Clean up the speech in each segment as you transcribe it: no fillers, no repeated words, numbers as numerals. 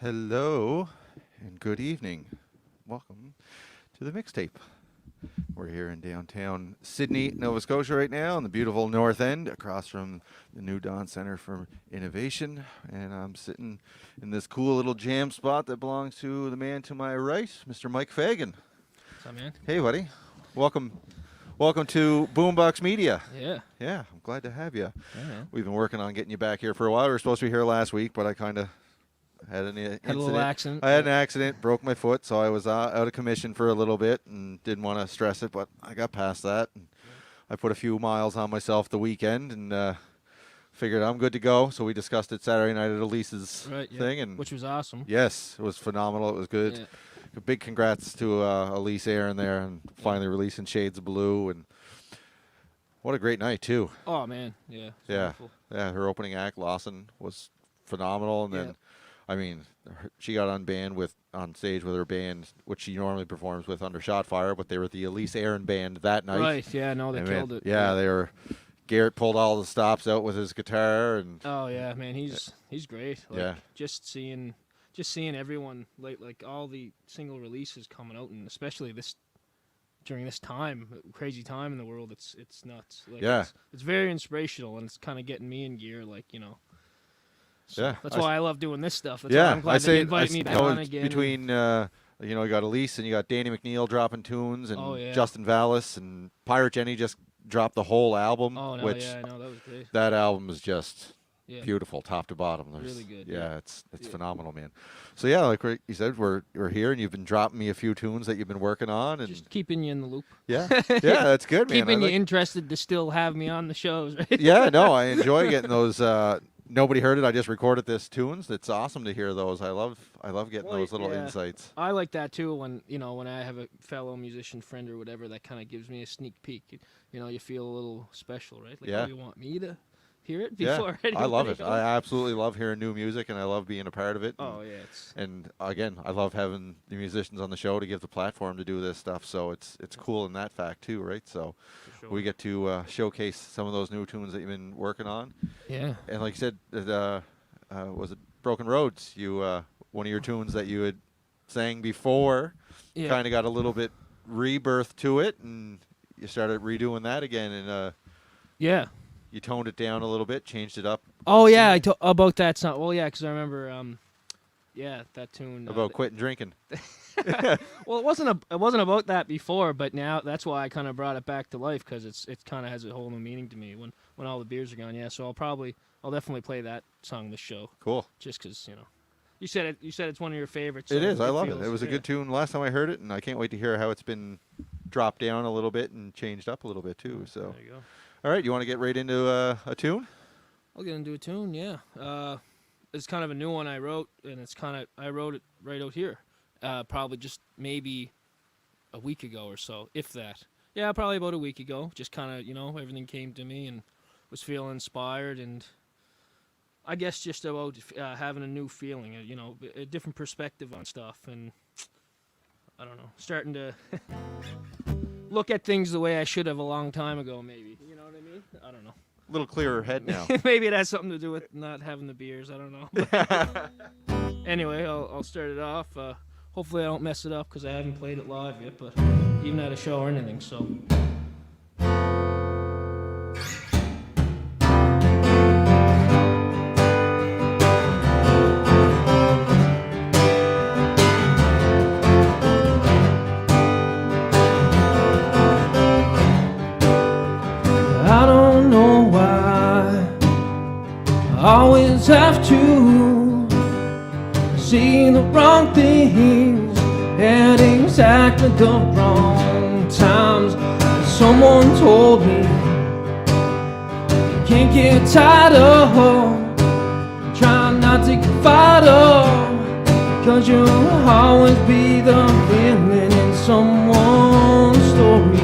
Hello and good evening. Welcome to the mixtape. We're here in downtown Sydney, Nova Scotia right now on the beautiful North End across from the New Dawn Centre for Innovation. And I'm sitting in this cool little jam spot that belongs to the man to my right, Mr. Mike Fagan. What's up, man? Hey, buddy. Welcome to Boombox Media. Yeah. Yeah, I'm glad to have you. Yeah. We've been working on getting you back here for a while. We were supposed to be here last week, but I kind of had an incident. Had a little accident. I had an accident, broke my foot, so I was out of commission for a little bit and didn't want to stress it, but I got past that. And I put a few miles on myself the weekend and figured I'm good to go. So we discussed it Saturday night at Elise's thing, and which was awesome. Yes, it was phenomenal. It was good. Yeah. A big congrats to Elise Aaron there and finally releasing Shades of Blue, and what a great night too. Oh man, yeah. Wonderful. Yeah. Her opening act, Lawson, was phenomenal, and then. I mean, she got on stage with her band, which she normally performs with under Shotfire, but they were the Elise Aaron band that night. Right, yeah, no, they killed it. Yeah, they were. Garrett pulled all the stops out with his guitar, and oh yeah, man, he's great. Like, yeah, just seeing everyone like all the single releases coming out, and especially during this time, crazy time in the world, it's nuts. Like, yeah, it's very inspirational, and it's kind of getting me in gear, like So yeah, that's why I love doing this stuff. That's yeah, why I'm glad that you invited me back on again. Between you got Elise and you got Danny McNeil dropping tunes, and Justin Vallis and Pirate Jenny just dropped the whole album. Oh no, which yeah, I know that was great. That album is just beautiful, top to bottom. Really good. Yeah, it's phenomenal, man. So yeah, like you said, we're here, and you've been dropping me a few tunes that you've been working on, and just keeping you in the loop. Yeah, yeah, that's good, man. Keeping you interested to still have me on the shows, right? Yeah, no, I enjoy getting those. Nobody heard it. I just recorded this tunes. It's awesome to hear those. I love getting those little insights. I like that too. When I have a fellow musician friend or whatever, that kind of gives me a sneak peek. You feel a little special, right? Like, oh, you want me to hear it before? Yeah, I love it. I absolutely love hearing new music, and I love being a part of it. Oh yeah. And again, I love having the musicians on the show to give the platform to do this stuff. So it's cool in that fact too, right? So. Sure. We get to showcase some of those new tunes that you've been working on. Yeah. And like you said, was it Broken Roads? One of your tunes that you had sang before kind of got a little bit rebirth to it, and you started redoing that again. And yeah. You toned it down a little bit, changed it up. Oh, yeah, about that song. Well, yeah, because I remember, that tune. About quitting drinking. Well, it wasn't about that before, but now that's why I kind of brought it back to life, because it kind of has a whole new meaning to me when all the beers are gone. Yeah, so I'll definitely play that song this show. Cool. Just because you said it's one of your favorites. So it is. I love it. It was a good tune last time I heard it, and I can't wait to hear how it's been dropped down a little bit and changed up a little bit too. So there you go. All right, you want to get right into a tune? I'll get into a tune. Yeah. It's kind of a new one I wrote, and I wrote it right out here. Probably just maybe a week ago or so, if that. Yeah, probably about a week ago. Just kind of, everything came to me and was feeling inspired, and I guess just about having a new feeling, a different perspective on stuff, and I don't know, starting to look at things the way I should have a long time ago, maybe. You know what I mean? I don't know. A little clearer head now. Maybe it has something to do with not having the beers. I don't know. Anyway, I'll start it off. Hopefully I don't mess it up, because I haven't played it live yet, but even at a show or anything, so. I don't know why I always have to see the wrong things at exactly the wrong times. Someone told me you can't get tired of trying not to get fired up, 'cause you'll always be the villain in someone's story.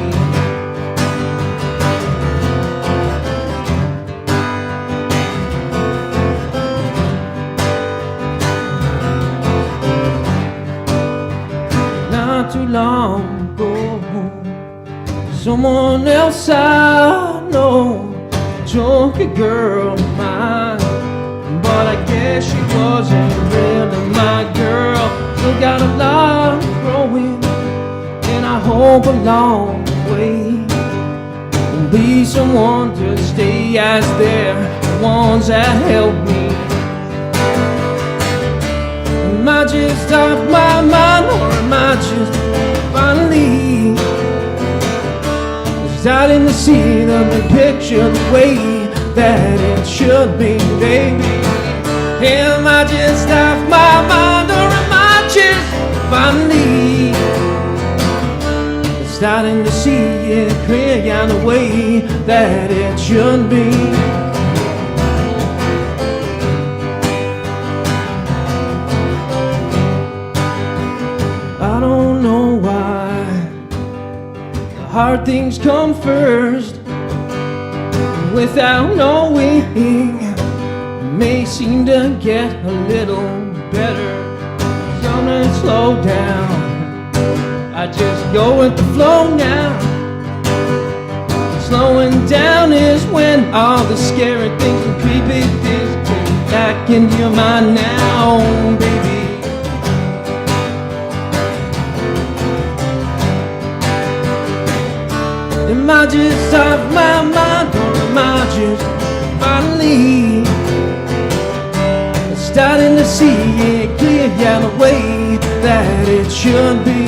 Not too long ago, someone else I know took a girl of mine, but I guess she wasn't really my got a lot growing, and I hope along the way will be someone to stay as they're the ones that help me. Am I just off my mind, or am I just finally starting to see the big picture the way that it should be, baby? Am I just off my mind, or am I just finally starting to see it clear on the way that it should be? I don't know why the hard things come first. Without knowing, may seem to get a little better. Something slow down, I just go with the flow now. Slowing down is when all the scary things and creepy things get back into your mind now, baby. Am I just off my mind, or am I just finally starting to see it clear down the way that it should be?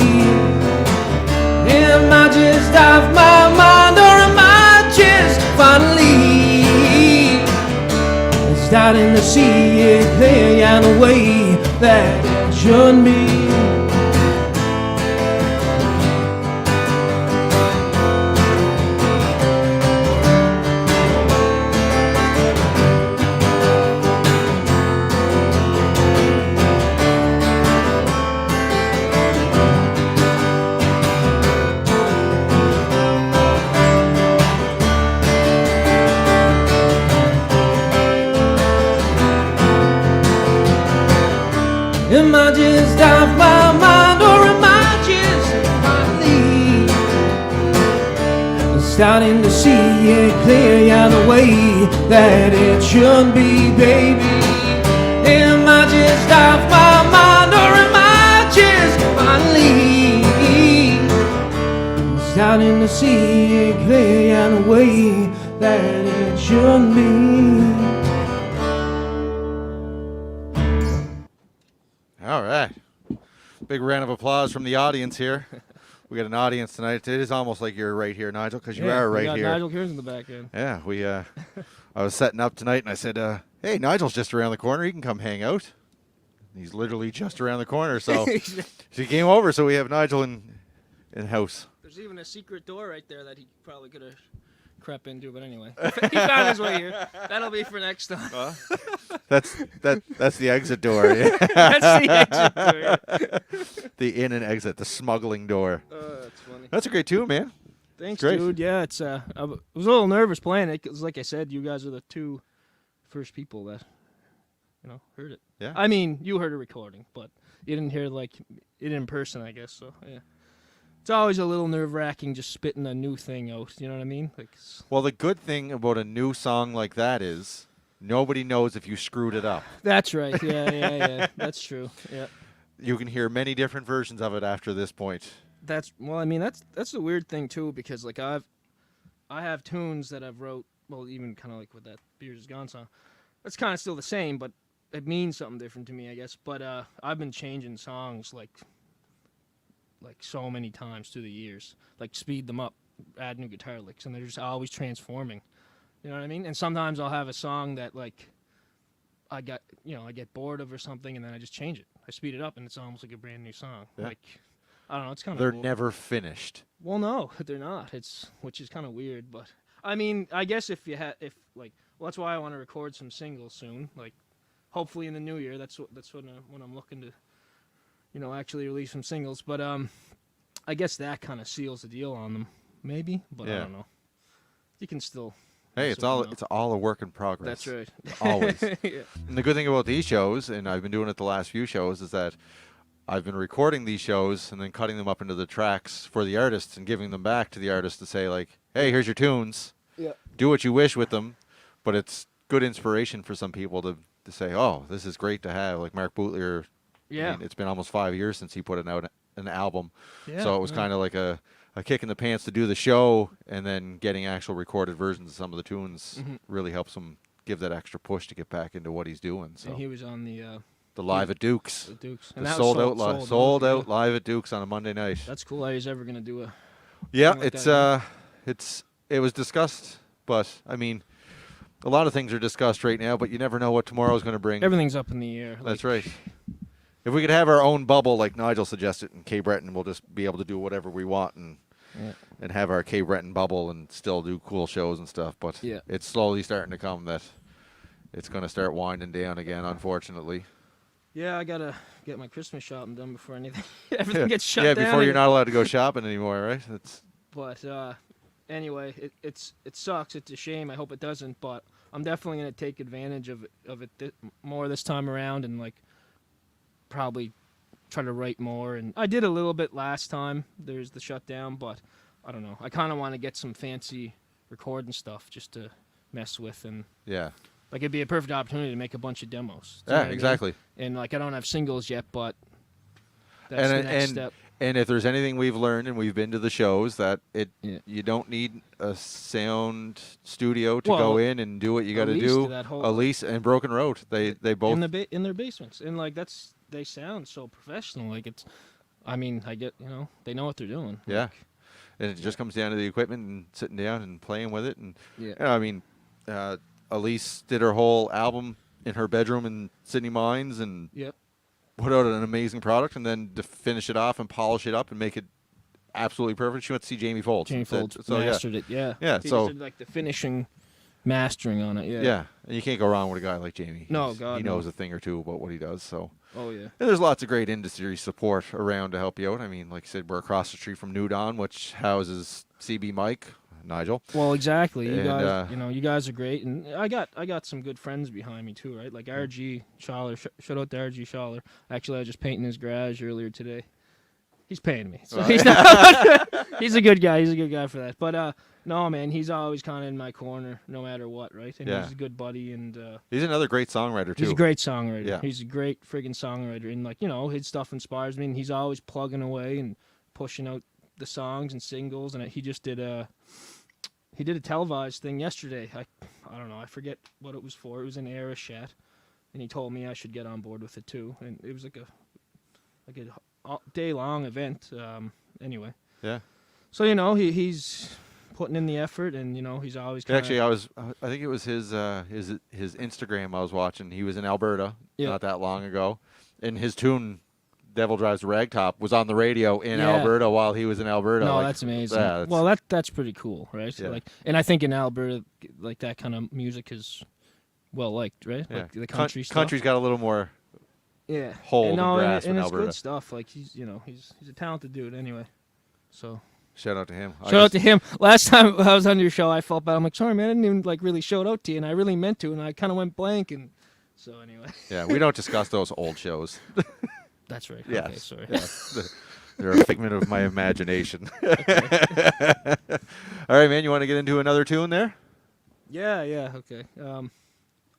Am I just off my mind, or am I just finally starting to see it clear down the way that it should be? Am I just off my mind, or am I just finally starting to see it clear on the way that it should be, baby? Am I just off my mind, or am I just finally starting to see it clear on the way that it should be? All right. Big round of applause from the audience here. We got an audience tonight. It is almost like you're right here, Nigel, because you are right here. Nigel Kearns in the back end. Yeah, I was setting up tonight, and I said, hey, Nigel's just around the corner. He can come hang out. He's literally just around the corner, so he came over, so we have Nigel in house. There's even a secret door right there that he probably could have crept into, but anyway. He found his way here. That'll be for next time. That's the exit door. Yeah. That's the exit door. Yeah. The in and exit, the smuggling door. That's funny. That's a great tune, man. Thanks, Great. dude. Yeah, it's I was a little nervous playing it because, like I said, you guys are the two first people that heard it. Yeah. I mean, you heard a recording, but you didn't hear it in person, I guess. So yeah, it's always a little nerve-wracking just spitting a new thing out. You know what I mean? Well, the good thing about a new song like that is nobody knows if you screwed it up. That's right. Yeah. That's true. Yeah. You can hear many different versions of it after this point. That's the weird thing too, because I have tunes that I've wrote, well, even kind of like with that Beers Is Gone song. That's kind of still the same, but it means something different to me, I guess. But I've been changing songs like so many times through the years, like speed them up, add new guitar licks, and they're just always transforming. You know what I mean? And sometimes I'll have a song that I get bored of or something, and then I just change it. I speed it up, and it's almost like a brand new song. Yeah. I don't know, it's kind of They're cool. never finished. Well, no, they're not. Which is kind of weird, but I mean, I guess that's why I want to record some singles soon. Like, hopefully in the new year. That's when I'm looking to, actually release some singles. But I guess that kind of seals the deal on them, maybe. But I don't know. You can still. Hey, it's all a work in progress. That's right. Always. Yeah. And the good thing about these shows, and I've been doing it the last few shows, is that I've been recording these shows and then cutting them up into the tracks for the artists and giving them back to the artists to say, like, hey, here's your tunes. Yeah. Do what you wish with them. But it's good inspiration for some people to say, oh, this is great to have. Like Mark Bootlier Yeah. I mean, it's been almost 5 years since he put out an album. Yeah, So it was yeah. kind of like a kick in the pants to do the show, and then getting actual recorded versions of some of the tunes Mhm. really helps him give that extra push to get back into what he's doing. So And he was on the live at Duke's. Dukes. The And that was sold out yeah. live at Duke's on a Monday night. That's cool. How he's ever gonna do a Yeah, thing like it's that, it was discussed, but I mean, a lot of things are discussed right now, but you never know what tomorrow's going to bring. everything's up in the air. That's right. If we could have our own bubble, like Nigel suggested, in Cape Breton, we'll just be able to do whatever we want and have our Cape Breton bubble and still do cool shows and stuff. But Yeah. it's slowly starting to come that it's going to start winding down again, unfortunately. Yeah, I gotta get my Christmas shopping done before anything everything gets shut yeah, down. before you're again. not allowed to go shopping anymore, right? That's But anyway, it sucks. It's a shame. I hope it doesn't. But I'm definitely gonna take advantage of it more this time around, and like probably try to write more. And I did a little bit last time. There's the shutdown, but I don't know. I kind of want to get some fancy recording stuff just to mess with, and yeah. like it'd be a perfect opportunity to make a bunch of demos. Do you know Yeah, what I mean? exactly. And like I don't have singles yet, but that's the next step. And if there's anything we've learned, and we've been to the shows, that Yeah. you don't need a sound studio to Well, go in and do what you got to Elise do. did that whole- Elise and Broken Road, they both. in their basements, and like they sound so professional. Like it's, I mean, I get they know what they're doing. Yeah. Like, And it just comes down to the equipment and sitting down and playing with it. And Yeah. I mean, Elise did her whole album in her bedroom in Sydney Mines and Yep. put out an amazing product. And then to finish it off and polish it up and make it absolutely perfect, she went to see Jamie Folds. Jamie and said- Folds so, mastered it. Yeah. Yeah, He so- just did, like the finishing, mastering on it. Yeah. Yeah, and you can't go wrong with a guy like Jamie. No, He's- God, he no. knows a thing or two about what he does. So, Oh yeah. and there's lots of great industry support around to help you out. I mean, like I said, we're across the street from New Dawn, which houses CB Mike, Nigel. Well, exactly. You And, guys, you guys are great, and I got some good friends behind me too, right? Like RG Schaller. Shout out to RG Schaller. Actually, I was just painting his garage earlier today. He's paying me, so he's not. He's a good guy. He's a good guy for that. But no, man, he's always kind of in my corner, no matter what, right? And Yeah. he's a good buddy, and He's another great songwriter too. he's a great songwriter. Yeah. He's a great friggin' songwriter, and like his stuff inspires me, and he's always plugging away and pushing out the songs and singles. And he just did a televised thing yesterday. I don't know. I forget what it was for. It was an Era Chat, and he told me I should get on board with it too. And it was like a day long event. Anyway. Yeah. So he's putting in the effort, and he's always kinda, Actually, I think it was his Instagram I was watching. He was in Alberta Yeah. not that long ago, and his tune "Devil Drives the Ragtop" was on the radio in Yeah. Alberta while he was in Alberta. No, Like, that's amazing. yeah, that's- Well, that's pretty cool, right? Yeah. Like, and I think in Alberta, like that kind of music is well liked, right? yeah. Like the country stuff. Country's got a little more. Yeah. hold and, and grasp and in it's Alberta. good stuff. Like he's a talented dude anyway. So Shout out to him. shout out to him. Last time I was on your show, I felt bad. I'm like, sorry man, I didn't even like really shout out to you, and I really meant to, and I kind of went blank, and so anyway. Yeah, we don't discuss those old shows. That's right. Yes. Okay, sorry. Yeah. They're a figment of my imagination. All right, man. You want to get into another tune there? Yeah. Okay.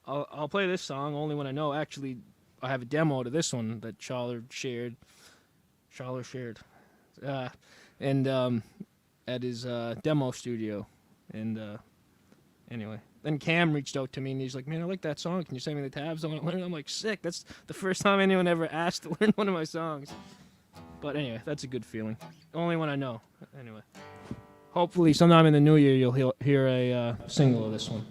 I'll play this song only when I know. Actually, I have a demo to this one that Schaller shared. And at his demo studio. And anyway, then Cam reached out to me and he's like, "Man, I like that song. Can you send me the tabs? I want to learn." I'm like, "Sick! That's the first time anyone ever asked to learn one of my songs." But anyway, that's a good feeling. Only when I know. Anyway, hopefully sometime in the new year you'll hear a single of this one.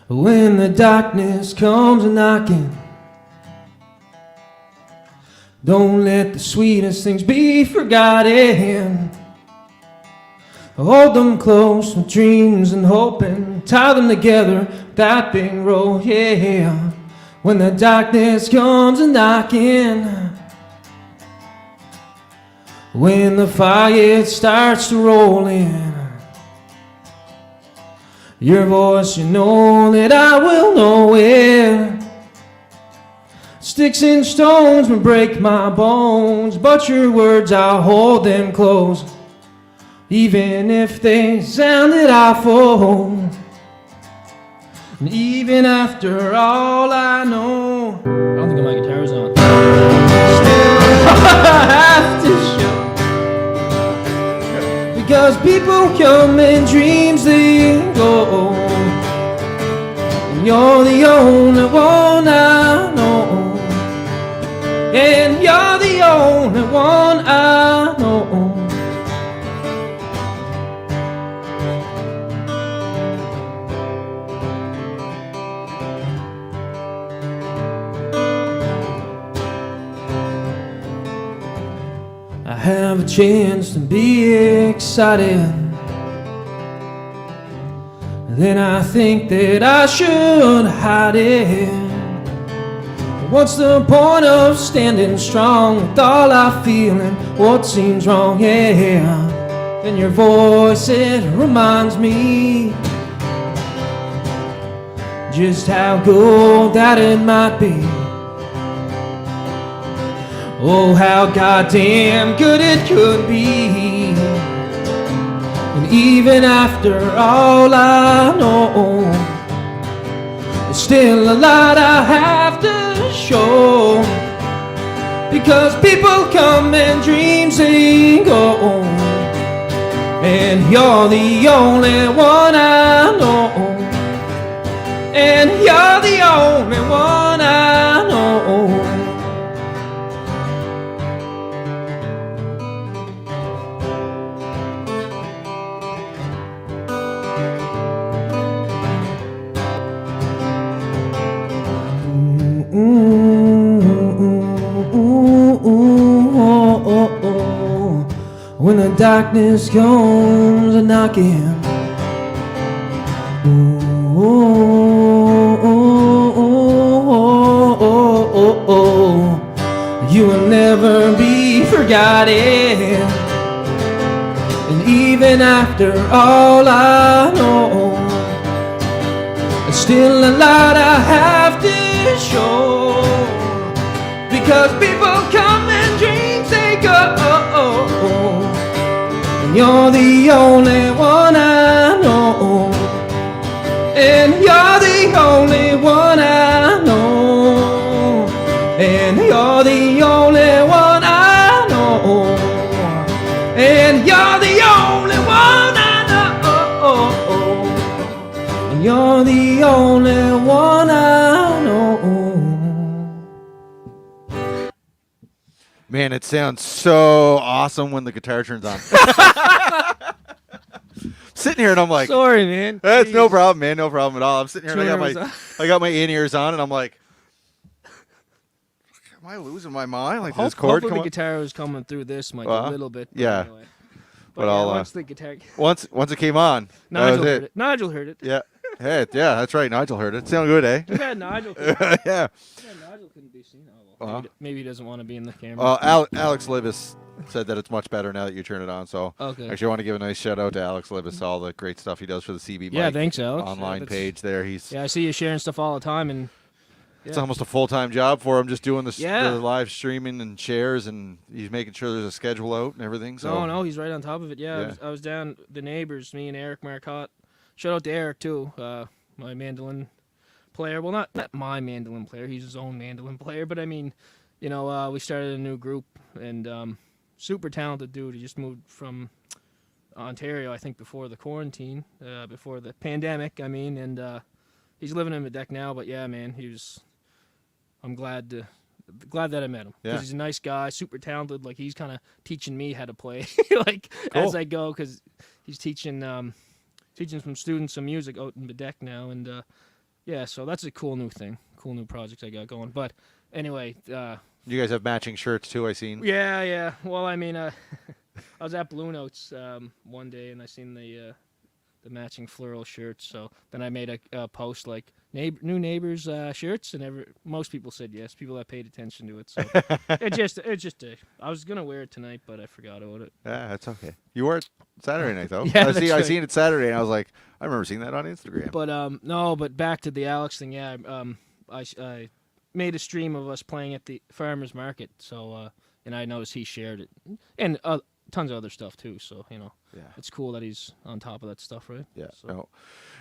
When the darkness comes knocking, don't let the sweetest things be forgotten. Hold them close with dreams and hoping, tie them together, that big rope, yeah. When the darkness comes knocking, when the fire starts to roll in, your voice, you know that I will know it. It's Sticks and stones may break my bones, but your words, I'll hold them close. Even if they sounded awful, and even after all I know, I don't think my guitar's on. still I have to show. Because people come and dreams they go, and you're the only one I know. And you're the only one I know. I have a chance to be excited, and then I think that I should hide it. What's the point of standing strong with all I feel and what seems wrong? Yeah, and your voice, it reminds me just how good that it might be. Oh, how goddamn good it could be. And even after all I know, there's still a lot I have to show. Because people come and dreams they go, and you're the only one I know. And you're the only one I know. When the darkness comes a knocking, you will never be forgotten. And even after all I know, there's still a lot I have to show. Because people come and dreams they go, and you're the only one I know. And you're the only one I know. And you're the only one I know. And you're the only one I know. And you're the only one I know. Man, it sounds so awesome when the guitar turns on. Sitting here and I'm like, Sorry, man. that's no Jeez. problem, man. No problem at all. I'm sitting here and Tuner was I got my in-ears on and I'm like, am I losing my mind? Like, this chord Hopefully come the on? guitar was coming through this mic Well, a little bit. yeah. Anyway. But But yeah, I'll, once the guitar... Once it came on, that Nigel was heard it. it. Nigel heard it. Yeah. Hey, yeah, that's right. Nigel heard it. Sounded good, eh? Too bad Nigel couldn't, Yeah. Nigel couldn't be seen. Oh, well, Uh-huh. maybe he doesn't want to be in the camera. Well, Alex Libis said that it's much better now that you turn it on. So Okay. actually, I want to give a nice shout out to Alex Libis, all the great stuff he does for the CB Yeah, Mike thanks, Alex. online That's- page there. He's Yeah, I see you sharing stuff all the time, and it's yeah. almost a full-time job for him, just doing Yeah. the live streaming and shares, and he's making sure there's a schedule out and everything. So No, he's right on top of it. Yeah, Yeah. I was down the neighbors, me and Eric Marcotte. Shout out to Eric too, my mandolin player. Well, not my mandolin player. He's his own mandolin player. But I mean, you know, we started a new group, and super talented dude. He just moved from Ontario, I think, before the quarantine, before the pandemic. I mean, and he's living in Medeck now. But yeah, man, I'm glad that I met him because Yeah. he's a nice guy, super talented. Like he's kind of teaching me how to play, like Cool. as I go, because he's teaching some students some music out in Bedeck now, and yeah, so that's a cool new thing, cool new project I got going. But anyway, you guys have matching shirts too. I seen. yeah. Well, I mean, I was at Blue Notes one day, and I seen the matching floral shirts. So then I made a post like new neighbors shirts, and most people said yes. People that paid attention to it. So it just I was gonna wear it tonight, but I forgot about it. Yeah, that's okay. You were at Saturday night though. Yeah, I that's right. seen it Saturday, and I was like, I remember seeing that on Instagram. But no, but back to the Alex thing. Yeah, I made a stream of us playing at the farmers market. So and I noticed he shared it, and tons of other stuff too. So Yeah. it's cool that he's on top of that stuff, right? Yeah. So, No.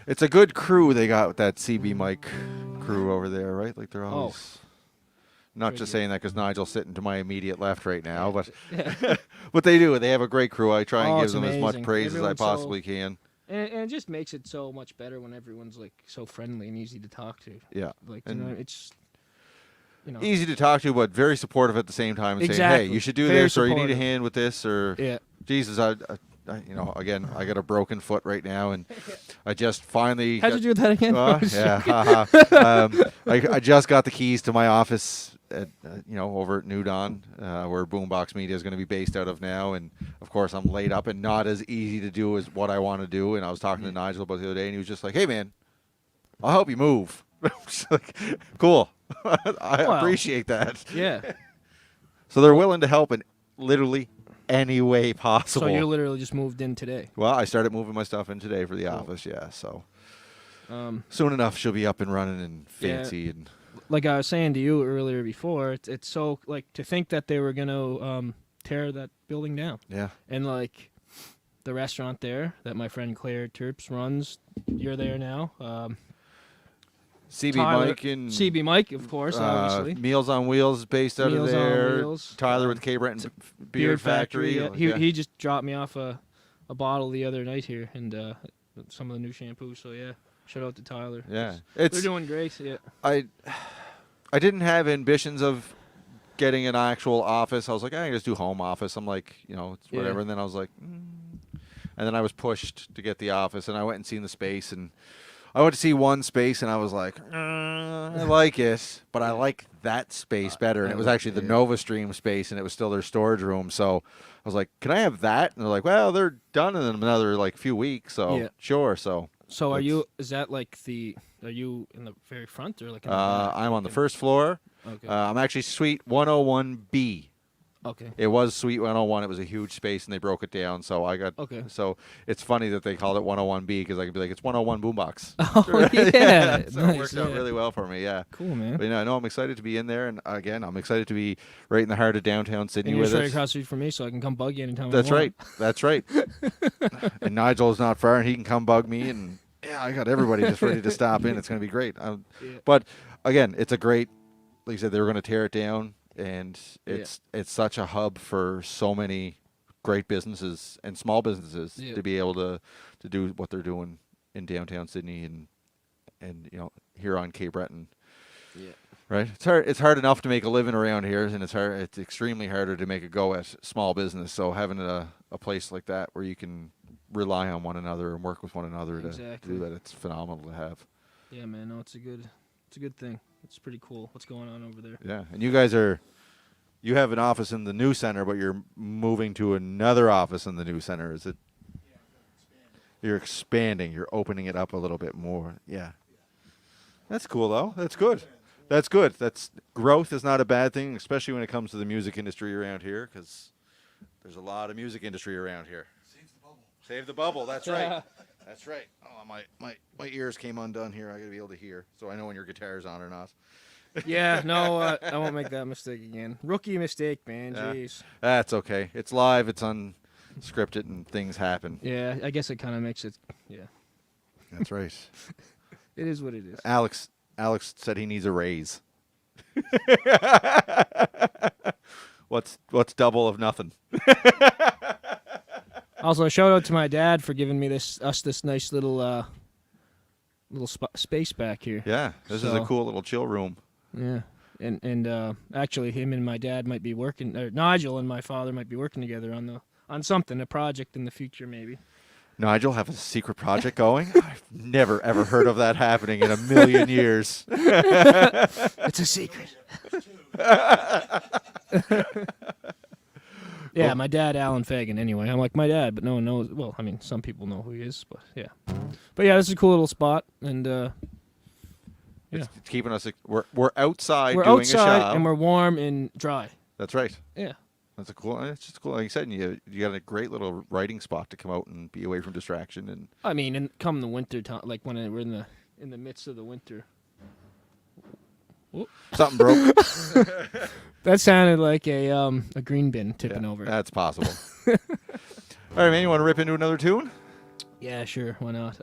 It's a good crew they got with that CB Mike crew over there, right? Like they're always. Not Very just good. saying that because Nigel's sitting to my immediate left right now, but but they do. They have a great crew. I try and Oh, give it's them as much amazing. praise as I Everyone's so- possibly can. And it just makes it so much better when everyone's like so friendly and easy to talk to. Yeah. Like And it's easy to talk to, but very supportive at the same time, and saying, Exactly. "Hey, you should do Very this, or you need a supportive. hand with this, or Yeah. Jesus, again, I got a broken foot right now, and I just finally. How'd you do that again? Yeah, I just got the keys to my office at over at New Dawn, where Boombox Media is going to be based out of now, and of course I'm laid up and not as easy to do as what I want to do. And I was talking to Nigel about the other day, and he was just like, "Hey man, I'll help you move." I was like, cool, I Well, appreciate that. Yeah. So they're willing to help in literally any way possible. So you literally just moved in today. Well, I started moving my stuff in today for the office, yeah. So Um, soon enough, she'll be up and running and Yeah. fancy and. like I was saying to you earlier before, it's so like to think that they were gonna tear that building down, Yeah. and like the restaurant there that my friend Claire Terps runs. You're there now. CB Tyler- Mike and CB Mike, of course, obviously. Meals on Wheels based out Meals of on there. Wheels. Tyler with K. Breton Beard Factory. Yeah. He just dropped me off a bottle the other night here, and some of the new shampoo. So yeah, shout out to Tyler. Yeah. They're It's doing great. Yeah. I didn't have ambitions of getting an actual office. I was like, I can just do home office. I'm like, it's Yeah. whatever. And then I was like, and then I was pushed to get the office, and I went and seen the space, and I went to see one space, and I was like, I like it, but I like that space better. And it was actually the NovaStream space, and it was still their storage room. So I was like, can I have that? And they're like, well, they're done in another few weeks. So Yeah. sure. So So are That's- you? Is that like Are you in the very front or like? In the back? I'm on the first floor. Okay. I'm actually Suite 101B. Okay. It was Suite 101. It was a huge space, and they broke it down. So I got. Okay. So it's funny that they called it 101B because I could be like, it's 101 Boombox. Oh yeah. So Nice, it worked out yeah. really well for me. Yeah. Cool, man. But no, I'm excited to be in there, and again, I'm excited to be right in the heart of downtown Sydney And you're with straight it. across the street from me, so I can come bug you anytime. That's I want. right. That's right. And Nigel's not far, and he can come bug me, and yeah, I got everybody just ready to stop in. It's going to be great. Yeah. But again, it's a great. Like you said, they were going to tear it down, and it's such a hub for so many great businesses and small businesses to be able to do what they're doing in downtown Sydney and here on Cape Breton. Yeah. Right. It's hard enough to make a living around here, and it's extremely harder to make a go at small business. So having a place like that where you can rely on one another and work with one another to do that, it's phenomenal to have. Yeah, man. No, it's a good thing. It's pretty cool. What's going on over there? Yeah, and you guys you have an office in the new center, but you're moving to another office in the new center. Is it? You're expanding. You're opening it up a little bit more. Yeah. That's cool, though. That's good. That's good. Growth is not a bad thing, especially when it comes to the music industry around here, because there's a lot of music industry around here. Save the bubble. Save the bubble. That's right. That's right. Oh, my ears came undone here. I got to be able to hear, so I know when your guitar's on or not. Yeah, no, I won't make that mistake again. Rookie mistake, man. Yeah. Jeez. That's okay. It's live. It's unscripted, and things happen. Yeah, I guess it kind of makes it. Yeah, That's right. it is what it is. Alex said he needs a raise. What's double of nothing? Also, shout out to my dad for giving me this nice little space back here. Yeah, this is a So- cool little chill room. Yeah, and actually, him and my dad might be working. Or Nigel and my father might be working together on something, a project in the future, maybe. Nigel have a secret project going? I've never ever heard of that happening in a million years. It's a secret. Yeah, my dad, Alan Fagan. Anyway, I'm like my dad, but no one knows. Well, I mean, some people know who he is, but yeah. But yeah, this is a cool little spot, and It's keeping us. We're outside we're doing outside a show. and we're warm and dry. That's right. Yeah. That's a cool. It's just cool. Like you said, you got a great little writing spot to come out and be away from distraction. And I mean, and come the winter time, like when we're in the midst of the winter Something broke. That sounded like a green bin tipping over. That's possible. All right, man. You want to rip into another tune? Yeah, sure. Why not?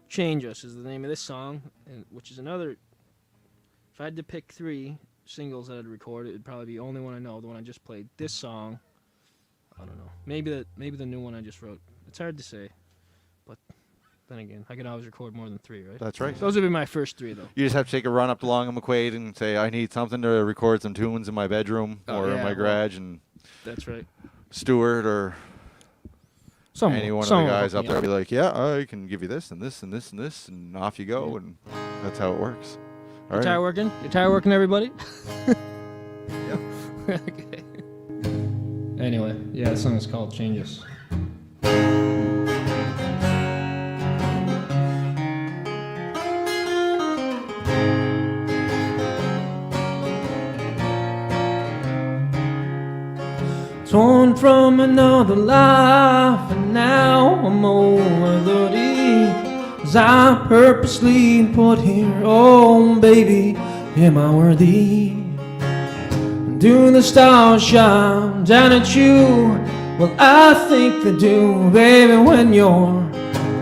Change Us is the name of this song, which is another. If I had to pick 3 singles that I'd record, it'd probably be the only one I know, the one I just played. This song, I don't know. Maybe the new one I just wrote. It's hard to say, but then again, I can always record more than 3, right? That's right. Those would be my first 3, though. You just have to take a run up to Long and McQuaid and say, I need something to record some tunes in my bedroom or in my garage, and That's right. Stuart or any one of the guys up there will be like, yeah, I can give you this and this and this and this, and off you go, and that's how it works. All Guitar right. working? Guitar working, everybody? Yep. Okay. Anyway, yeah, the song is called Changes. Torn from another life, and now I'm over 30. 'Cause I purposely put here, oh baby, am I worthy? Do the stars shine down at you? Well, I think they do, baby, when you're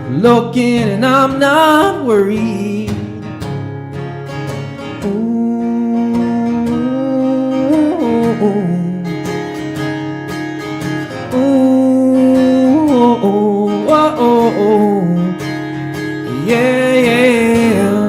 looking and I'm not worried. Yeah, yeah.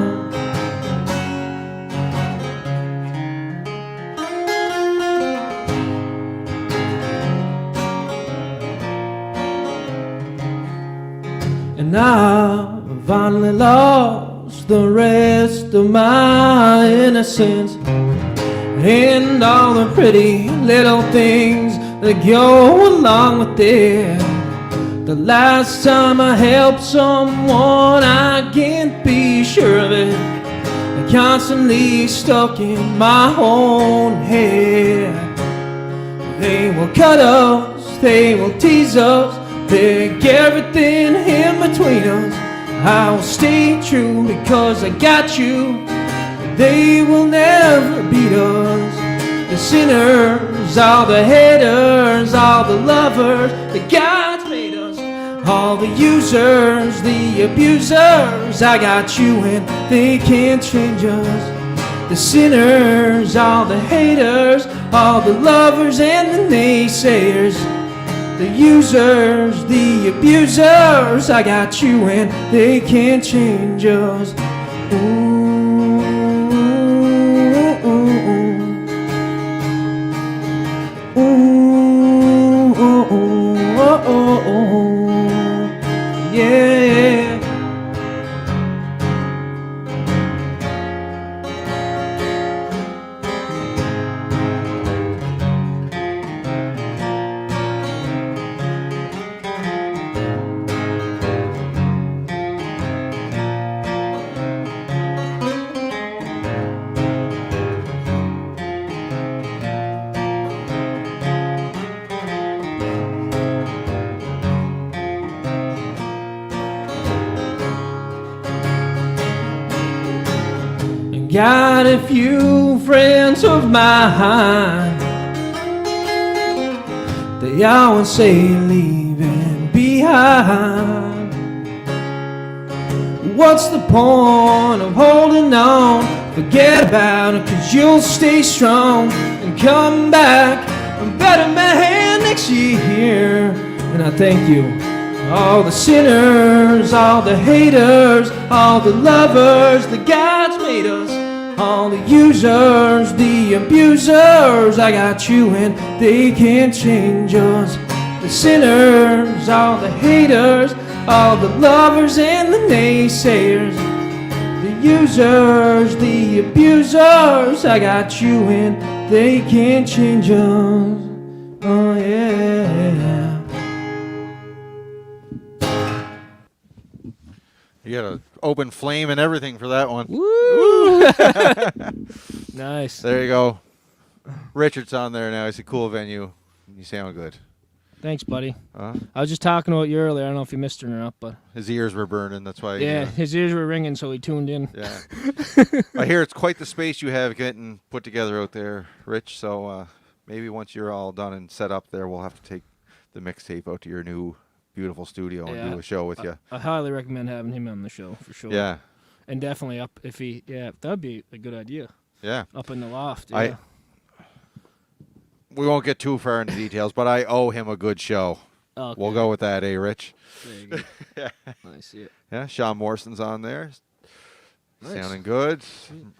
And I've finally lost the rest of my innocence and all the pretty little things that go along with it. The last time I helped someone, I can't be sure of it. I'm constantly stuck in my own head. They will cut us, they will tease us, pick everything in between us. I will stay true because I got you. They will never beat us. The sinners, all the haters, all the lovers, the God's made us. All the users, the abusers, I got you and they can't change us. The sinners, all the haters, all the lovers and the naysayers. The users, the abusers, I got you and they can't change us. Ooh. Yeah. Got a few friends of mine. They always say leaving behind. What's the point of holding on? Forget about it, 'cause you'll stay strong and come back a better man next year. And I thank you. All the sinners, all the haters, all the lovers, the God's made us. All the users, the abusers, I got you and they can't change us. The sinners, all the haters, all the lovers and the naysayers. The users, the abusers, I got you and they can't change us. Oh yeah. You got an open flame and everything for that one. Woo! Nice. There you go. Richard's on there now. It's a cool venue. You sound good. Thanks, buddy. Huh? I was just talking about you earlier. I don't know if you missed it or not, but His ears were burning. That's why. yeah, his ears were ringing, so he tuned in. Yeah. I hear it's quite the space you have getting put together out there, Rich. So maybe once you're all done and set up there, we'll have to take the mixtape out to your new beautiful studio and do a show with you. I highly recommend having him on the show for sure. Yeah. And definitely up that'd be a good idea. Yeah. Up in the loft. Yeah. We won't get too far into details, but I owe him a good show. Okay. We'll go with that, Rich? There you go. Yeah. I see it. Yeah, Sean Morrison's on there. Nice. Sounding good.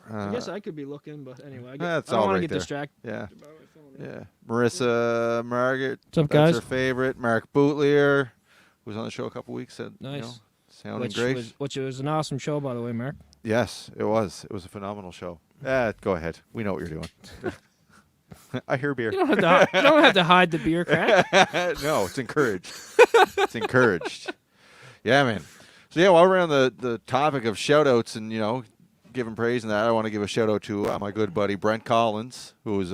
I guess I could be looking, but anyway, I That's don't all want right to get there. distracted. Yeah. by my phone. Yeah. Marissa Margaret. What's up, That's guys? her favorite. Mark Bootlier, who was on the show a couple weeks, said, Nice. sounding Which great. was an awesome show, by the way, Mark. Yes, it was. It was a phenomenal show. Go ahead. We know what you're doing. I hear beer. You don't have to hide the beer crack. No, it's encouraged. It's encouraged. Yeah, man. So yeah, while we're on the topic of shout outs and giving praise and that, I want to give a shout out to my good buddy Brent Collins, who's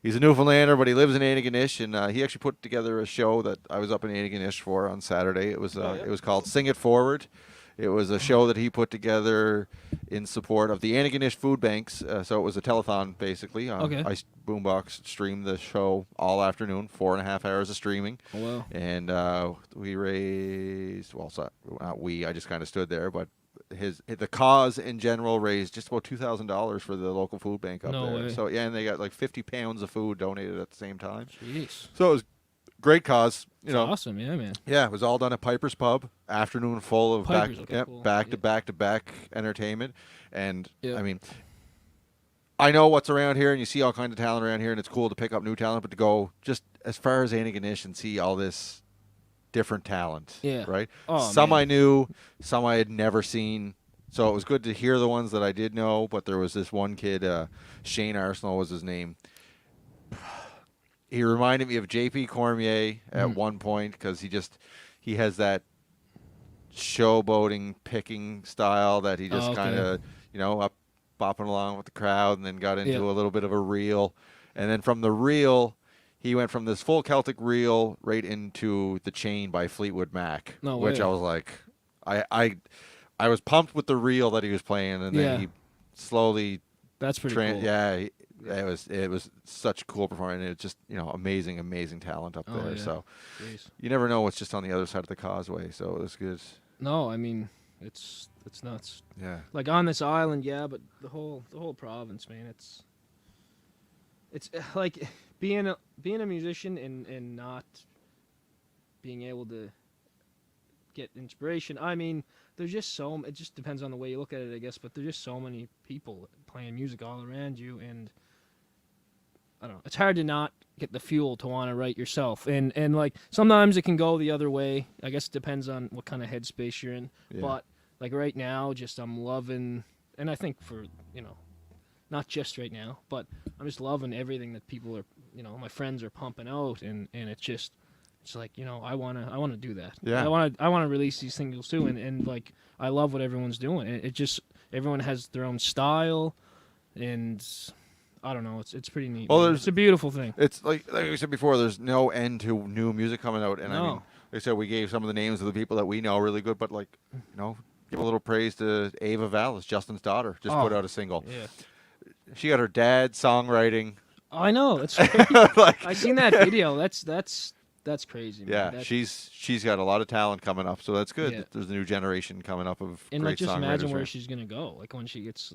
he's a Newfoundlander, but he lives in Antigonish, and he actually put together a show that I was up in Antigonish for on Saturday. It was it was called Sing It Forward. It was a show that he put together in support of the Antigonish food banks. So it was a telethon, basically. Okay. I boombox streamed the show all afternoon, 4.5 hours of streaming. Oh, wow. And we raised, not we, I just kind of stood there, but the cause in general raised just about $2,000 for the local food bank up No there. way. So yeah, and they got like 50 pounds of food donated at the same time. Jeez. So it was great cause. It's awesome, yeah, man. Yeah, it was all done at Piper's Pub. Afternoon full of Piper's, okay, cool. back Yeah. to back to back entertainment. And Yeah. I mean, I know what's around here, and you see all kinds of talent around here, and it's cool to pick up new talent. But to go just as far as Antigonish and see all this different talent, Yeah. right? Oh, Some man. I knew, some I had never seen. So it was good to hear the ones that I did know. But there was this one kid, Shane Arsenal was his name. He reminded me of J.P. Cormier at one point because he has that showboating picking style that he just okay. kind of up bopping along with the crowd, and then got into a little bit of a reel, and then from the reel he went from this full Celtic reel right into The Chain by Fleetwood Mac, No which way. I was like, I was pumped with the reel that he was playing, and then he slowly That's pretty cool. yeah. It was such a cool performance. And it's just amazing talent up there. Yeah. So Jeez. you never know what's just on the other side of the causeway. So it was good. No, I mean it's nuts. Yeah. Like on this island, yeah, but the whole province, man. It's like being a musician and not being able to get inspiration. I mean, there's just it just depends on the way you look at it, I guess. But there's just so many people playing music all around you, and I don't know. It's hard to not get the fuel to want to write yourself, and like sometimes it can go the other way. I guess it depends on what kind of headspace you're in. Yeah. But like right now, just I'm loving, and I think for not just right now, but I'm just loving everything that people are, my friends are pumping out, and it's like I wanna do that. Yeah. I wanna release these singles too, and like I love what everyone's doing. It just everyone has their own style, and I don't know. It's pretty neat. Well, man. It's a beautiful thing. It's like we said before. There's no end to new music coming out, and I No. mean, like I said, we gave some of the names of the people that we know really good, but like give a little praise to Ava Vallis, Justin's daughter, just put out a single. Yeah. She got her dad songwriting. I know. It's crazy. Like, I seen that video. That's crazy. Man. yeah, That's, she's got a lot of talent coming up, so that's good. Yeah. That there's a new generation coming up of and great like just songwriters. imagine where right? she's gonna go. Like when she gets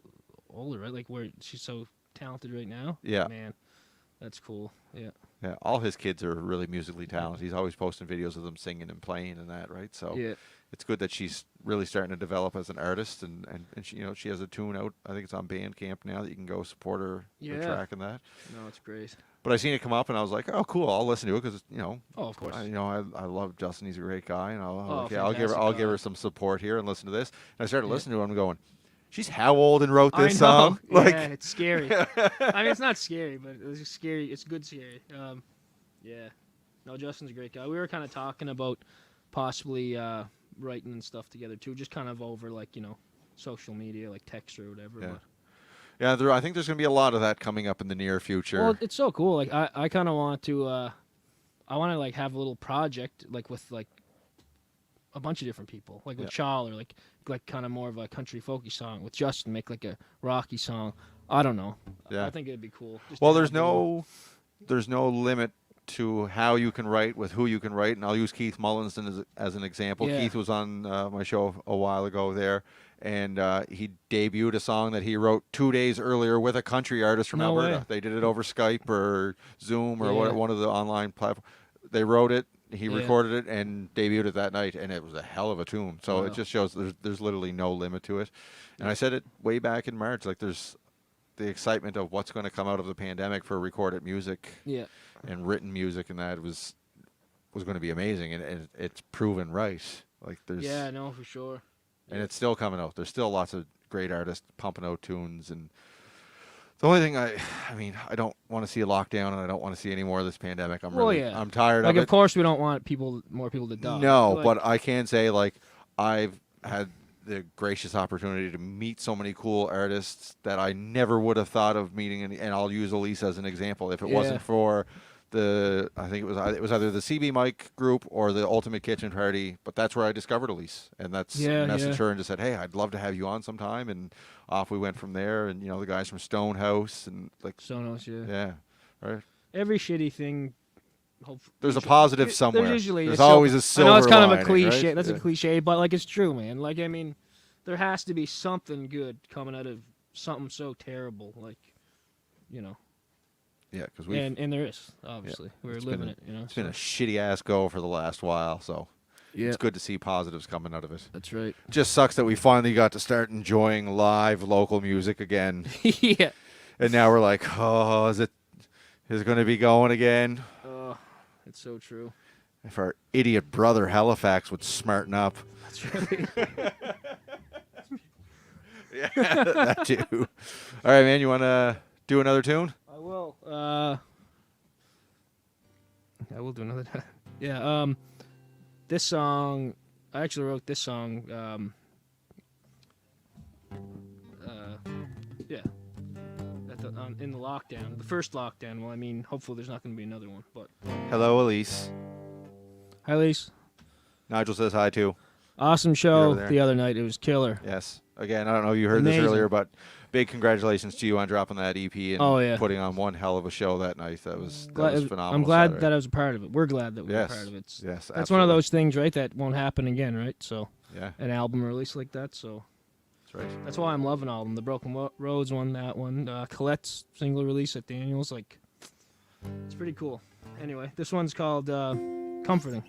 older, right? Like where she's so talented right now. Yeah. Man, that's cool. Yeah. Yeah, all his kids are really musically talented. He's always posting videos of them singing and playing and that, right? So Yeah. it's good that she's really starting to develop as an artist, and she, she has a tune out. I think it's on Bandcamp now that you can go support her the Yeah. track and that. No, it's great. But I seen it come up and I was like, oh, cool, I'll listen to it because Oh, of course. I love Justin. He's a great guy, and I'll give fantastic her guy. some support here and listen to this. And I started listening to it. And I'm going, she's how old and wrote this I know. song? Like, yeah, it's scary. I mean, it's not scary, but it's scary. It's good scary. Yeah. No, Justin's a great guy. We were kind of talking about possibly writing and stuff together too, just kind of over like social media, like text or whatever. Yeah. But, yeah, I think there's going to be a lot of that coming up in the near future. well, it's so cool. Like I kind of want to. I want to like have a little project like with like a bunch of different people, like with Yeah. Chal, or like kind of more of a country folky song with Justin, make like a rocky song. I don't know. Yeah. I think it'd be cool. Just Well, to there's have a little- there's no limit to how you can write with who you can write, and I'll use Keith Mullinson as an example. Yeah. Keith was on my show a while ago there, and he debuted a song that he wrote 2 days earlier with a country artist from No Alberta. way. They did it over Skype or Zoom or Yeah. one of the online platforms. They wrote it. He Yeah. recorded it and debuted it that night, and it was a hell of a tune. So Wow. it just shows there's literally no limit to it. And I said it way back in March, like there's the excitement of what's going to come out of the pandemic for recorded music Yeah. and written music, and that was going to be amazing, and it's proven right. Like there's Yeah, no, for sure. and it's still coming out. There's still lots of great artists pumping out tunes, and the only thing I mean, I don't want to see a lockdown, and I don't want to see any more of this pandemic. Well, yeah. I'm tired Like, of of it. course, we don't want more people to die. No, Like, but I can say like I've had the gracious opportunity to meet so many cool artists that I never would have thought of meeting, and I'll use Elise as an example. If it Yeah. wasn't for I think it was either the CB Mike group or the Ultimate Kitchen Party, but that's where I discovered Elise, and that's Yeah, messaged yeah. her and just said, hey, I'd love to have you on sometime, and off we went from there. And the guys from Stonehouse and like Sonos, yeah. yeah, right. Every shitty thing. There's a positive somewhere. There's usually There's a always a silver. I know it's silver kind of a lining, cliche. right? That's Yeah. a cliche, but like it's true, man. Like I mean, there has to be something good coming out of something so terrible, like Yeah, because we and there is obviously we're It's living been it. It's been a shitty ass go for the last while, so Yeah, it's good to see positives coming out of it. that's right. Just sucks that we finally got to start enjoying live local music again, Yeah. and now we're like, oh, is it going to be going again? It's so true. If our idiot brother Halifax would smarten up. That's right. Yeah, that too. All right, man, you want to do another tune? I will. I will do another. Yeah. This song. I actually wrote this song. Yeah. In the lockdown, the first lockdown. Well, I mean, hopefully there's not going to be another one. But Hello, Elise. hi, Lise. Nigel says hi too. Awesome over show there. the other night. It was killer. Yes. Again, I don't know if you heard this Amazing. earlier, but big congratulations to you on dropping that EP and Oh, yeah. putting on one hell of a show that night. That was phenomenal. I'm glad Saturday. that I was a part of it. We're glad that we Yes. were part of it. Yes, That's one absolutely. of those things, right? That won't happen again, right? So Yeah, an album release like that. So that's right. that's why I'm loving all of them. The Broken Roads one, that one. Colette's single release at Daniels. Like, it's pretty cool. Anyway, this one's called Comforting.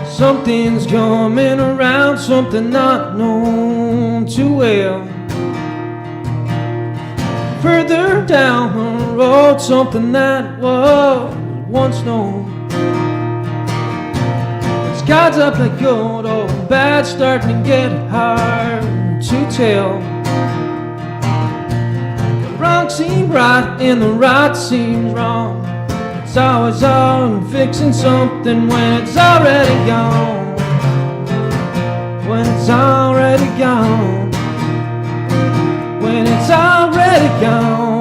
Something's coming around, something not known too well. Further down the road, something that was once known. The sky's up like good or bad, starting to get hard to tell. The wrong seems right and the right seems wrong. It's always on fixing something when it's already gone. When it's already gone. When it's already gone.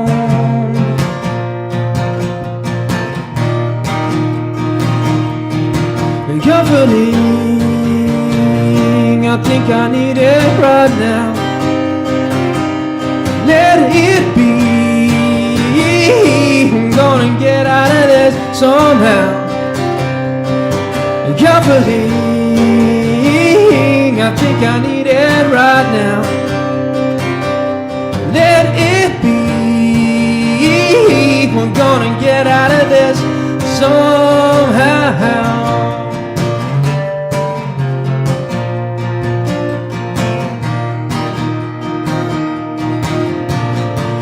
Comforting, I think I need it right now. Let it be. I'm gonna get out of this somehow. Comforting, I think I need it right now. Let it be. We're gonna get out of this somehow.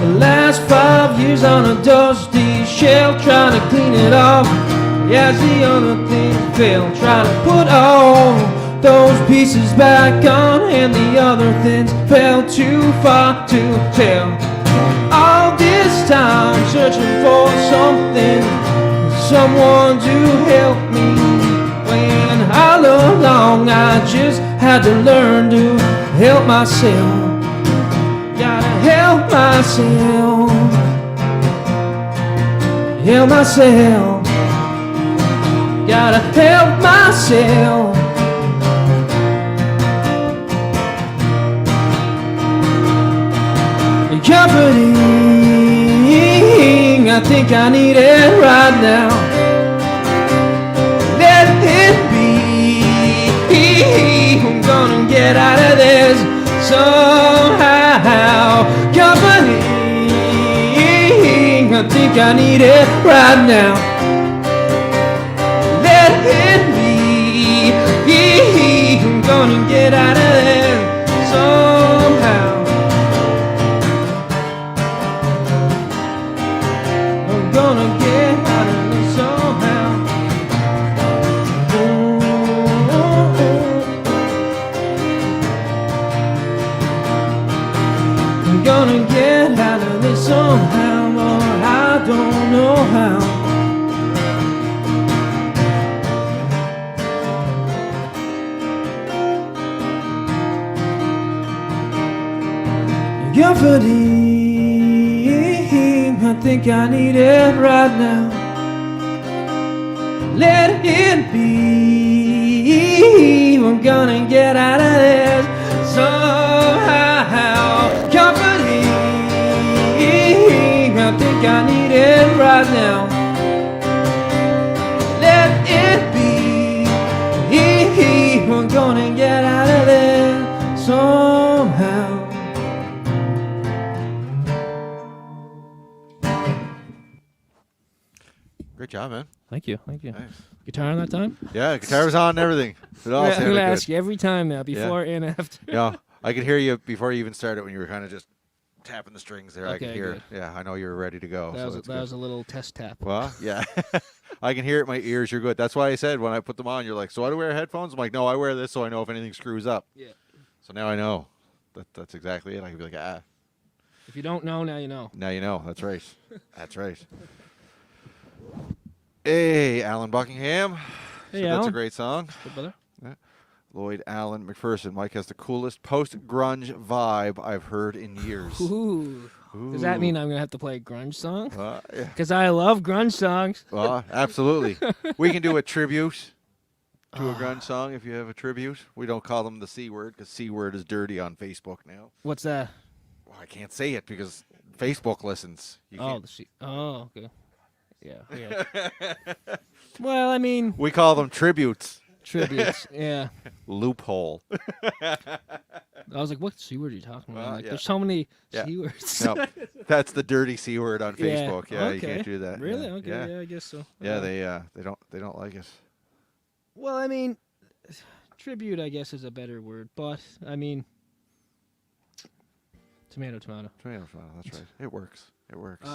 The last 5 years on a dusty shelf, trying to clean it off as the other things fail. Try to put all those pieces back on, and the other things fell too far to tell. All this time searching for something, someone to help me, when all along I just had to learn to help myself. Gotta help myself, help myself. Gotta help myself. Comforting, I think I need it right now. Let it be. I'm gonna get out of this somehow. Comforting, I think I need it right now. Let it be. I'm gonna get out of this somehow. Gonna get out of this somehow. I'm gonna get out of this somehow, but I don't know how. Comforting, I think I need it right now. Let it be. I'm gonna get out of this somehow. Comforting, I think I need it right now. Let it be. I'm gonna get out of this somehow. Great job, man. Thank you. Thank you. Nice. Guitar on that time? Yeah, guitar was on and everything. It all I'm sounded going to good. ask you every time now, before and after. Yeah, I could hear you before you even started when you were kind of just tapping the strings there. I could Okay, hear. good. Yeah, I know you were ready to go. That, so was, that's that good. was a little test tap. Well, yeah. I can hear it in my ears. You're good. That's why I said when I put them on, you're like, so I do wear headphones? I'm like, no, I wear this so I know if anything screws up. Yeah. So now I know. That's exactly it. I can be like, ah, If you don't know, now you know. now you know. That's right. That's right. Hey, Alan Buckingham. Hey, So that's a Alan. great song. Good brother. Lloyd Allen McPherson. Mike has the coolest post-grunge vibe I've heard in years. Ooh. Does that mean I'm going to have to play a grunge song? Yeah. Because I love grunge songs. Well, absolutely. We can do a tribute to a grunge song if you have a tribute. We don't call them the C word because C word is dirty on Facebook now. What's that? Well, I can't say it because Facebook listens. You Oh, can't. okay. Yeah. Well, I mean, We call them tributes. tributes. Yeah. Loophole. I was like, what C word are you talking about? Like, yeah. There's so many Yeah. C words. No, that's the dirty C word on Yeah, Facebook. Yeah, you okay. can't do that. Really? Yeah. Okay. Yeah. Yeah, I guess so. Yeah, they don't like it. Well, I mean, tribute, I guess, is a better word, but I mean, tomato. Tomato, that's right. It works. It works.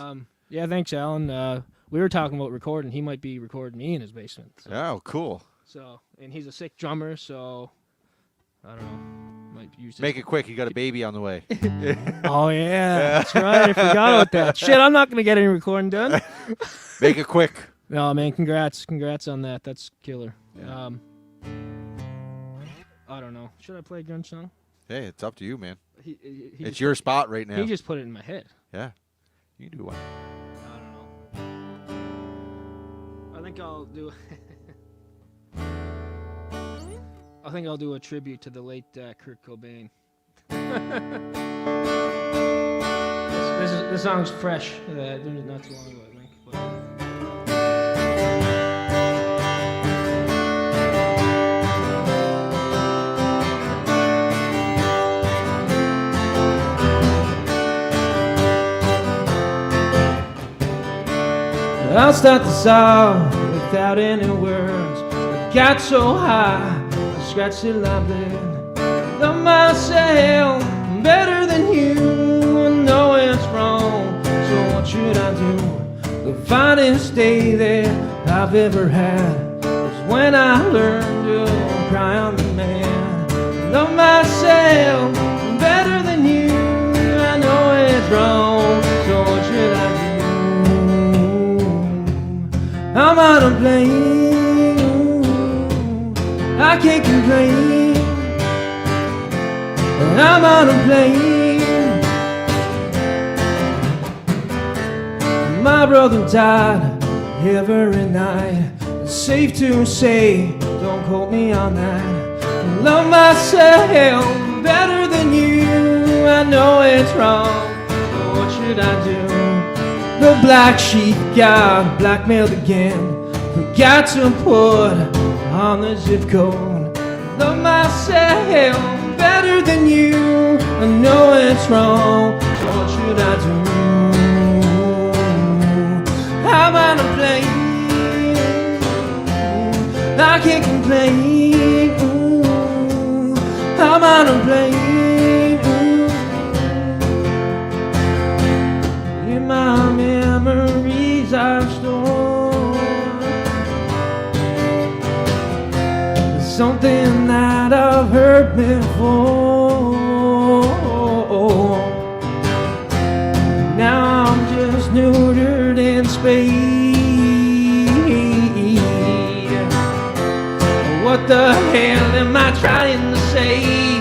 Yeah, thanks, Alan. We were talking about recording. He might be recording me in his basement. So, Oh, cool. and he's a sick drummer, so I don't know. Might use his Make it quick. You got a baby on the way. Oh yeah, that's right. I forgot about that. Shit, I'm not gonna get any recording done. Make it quick. No, man, congrats on that. That's killer. Yeah. I don't know. Should I play a grunge song? Hey, it's up to you, man. He It's just your spot right now. He just put it in my head. Yeah. You can do one. I don't know. I think I'll do. I think I'll do a tribute to the late Kurt Cobain. This song's fresh. Not too long ago, I think. But. I'll start the song without any words. I got so high, I scratched it loudly. Love myself better than you, and know it's wrong. So what should I do? Go find and stay there. I've ever had was when I learned to cry on demand. Love myself better than you. I know it's wrong, so what should I do? I'm out of blame. I can't complain. I'm out of blame. My brother died every night. It's safe to say, don't quote me on that. I love myself better than you. I know it's wrong, but what should I do? The black sheep got blackmailed again. Forgot to put on the zip code. Love myself better than you. I know it's wrong, so what should I do? I'm out of blame. I can't complain. Ooh, I'm out of blame. Ooh. In my memories I've stored something that I've heard before. Now I'm just neutered in speed. What the hell am I trying to say?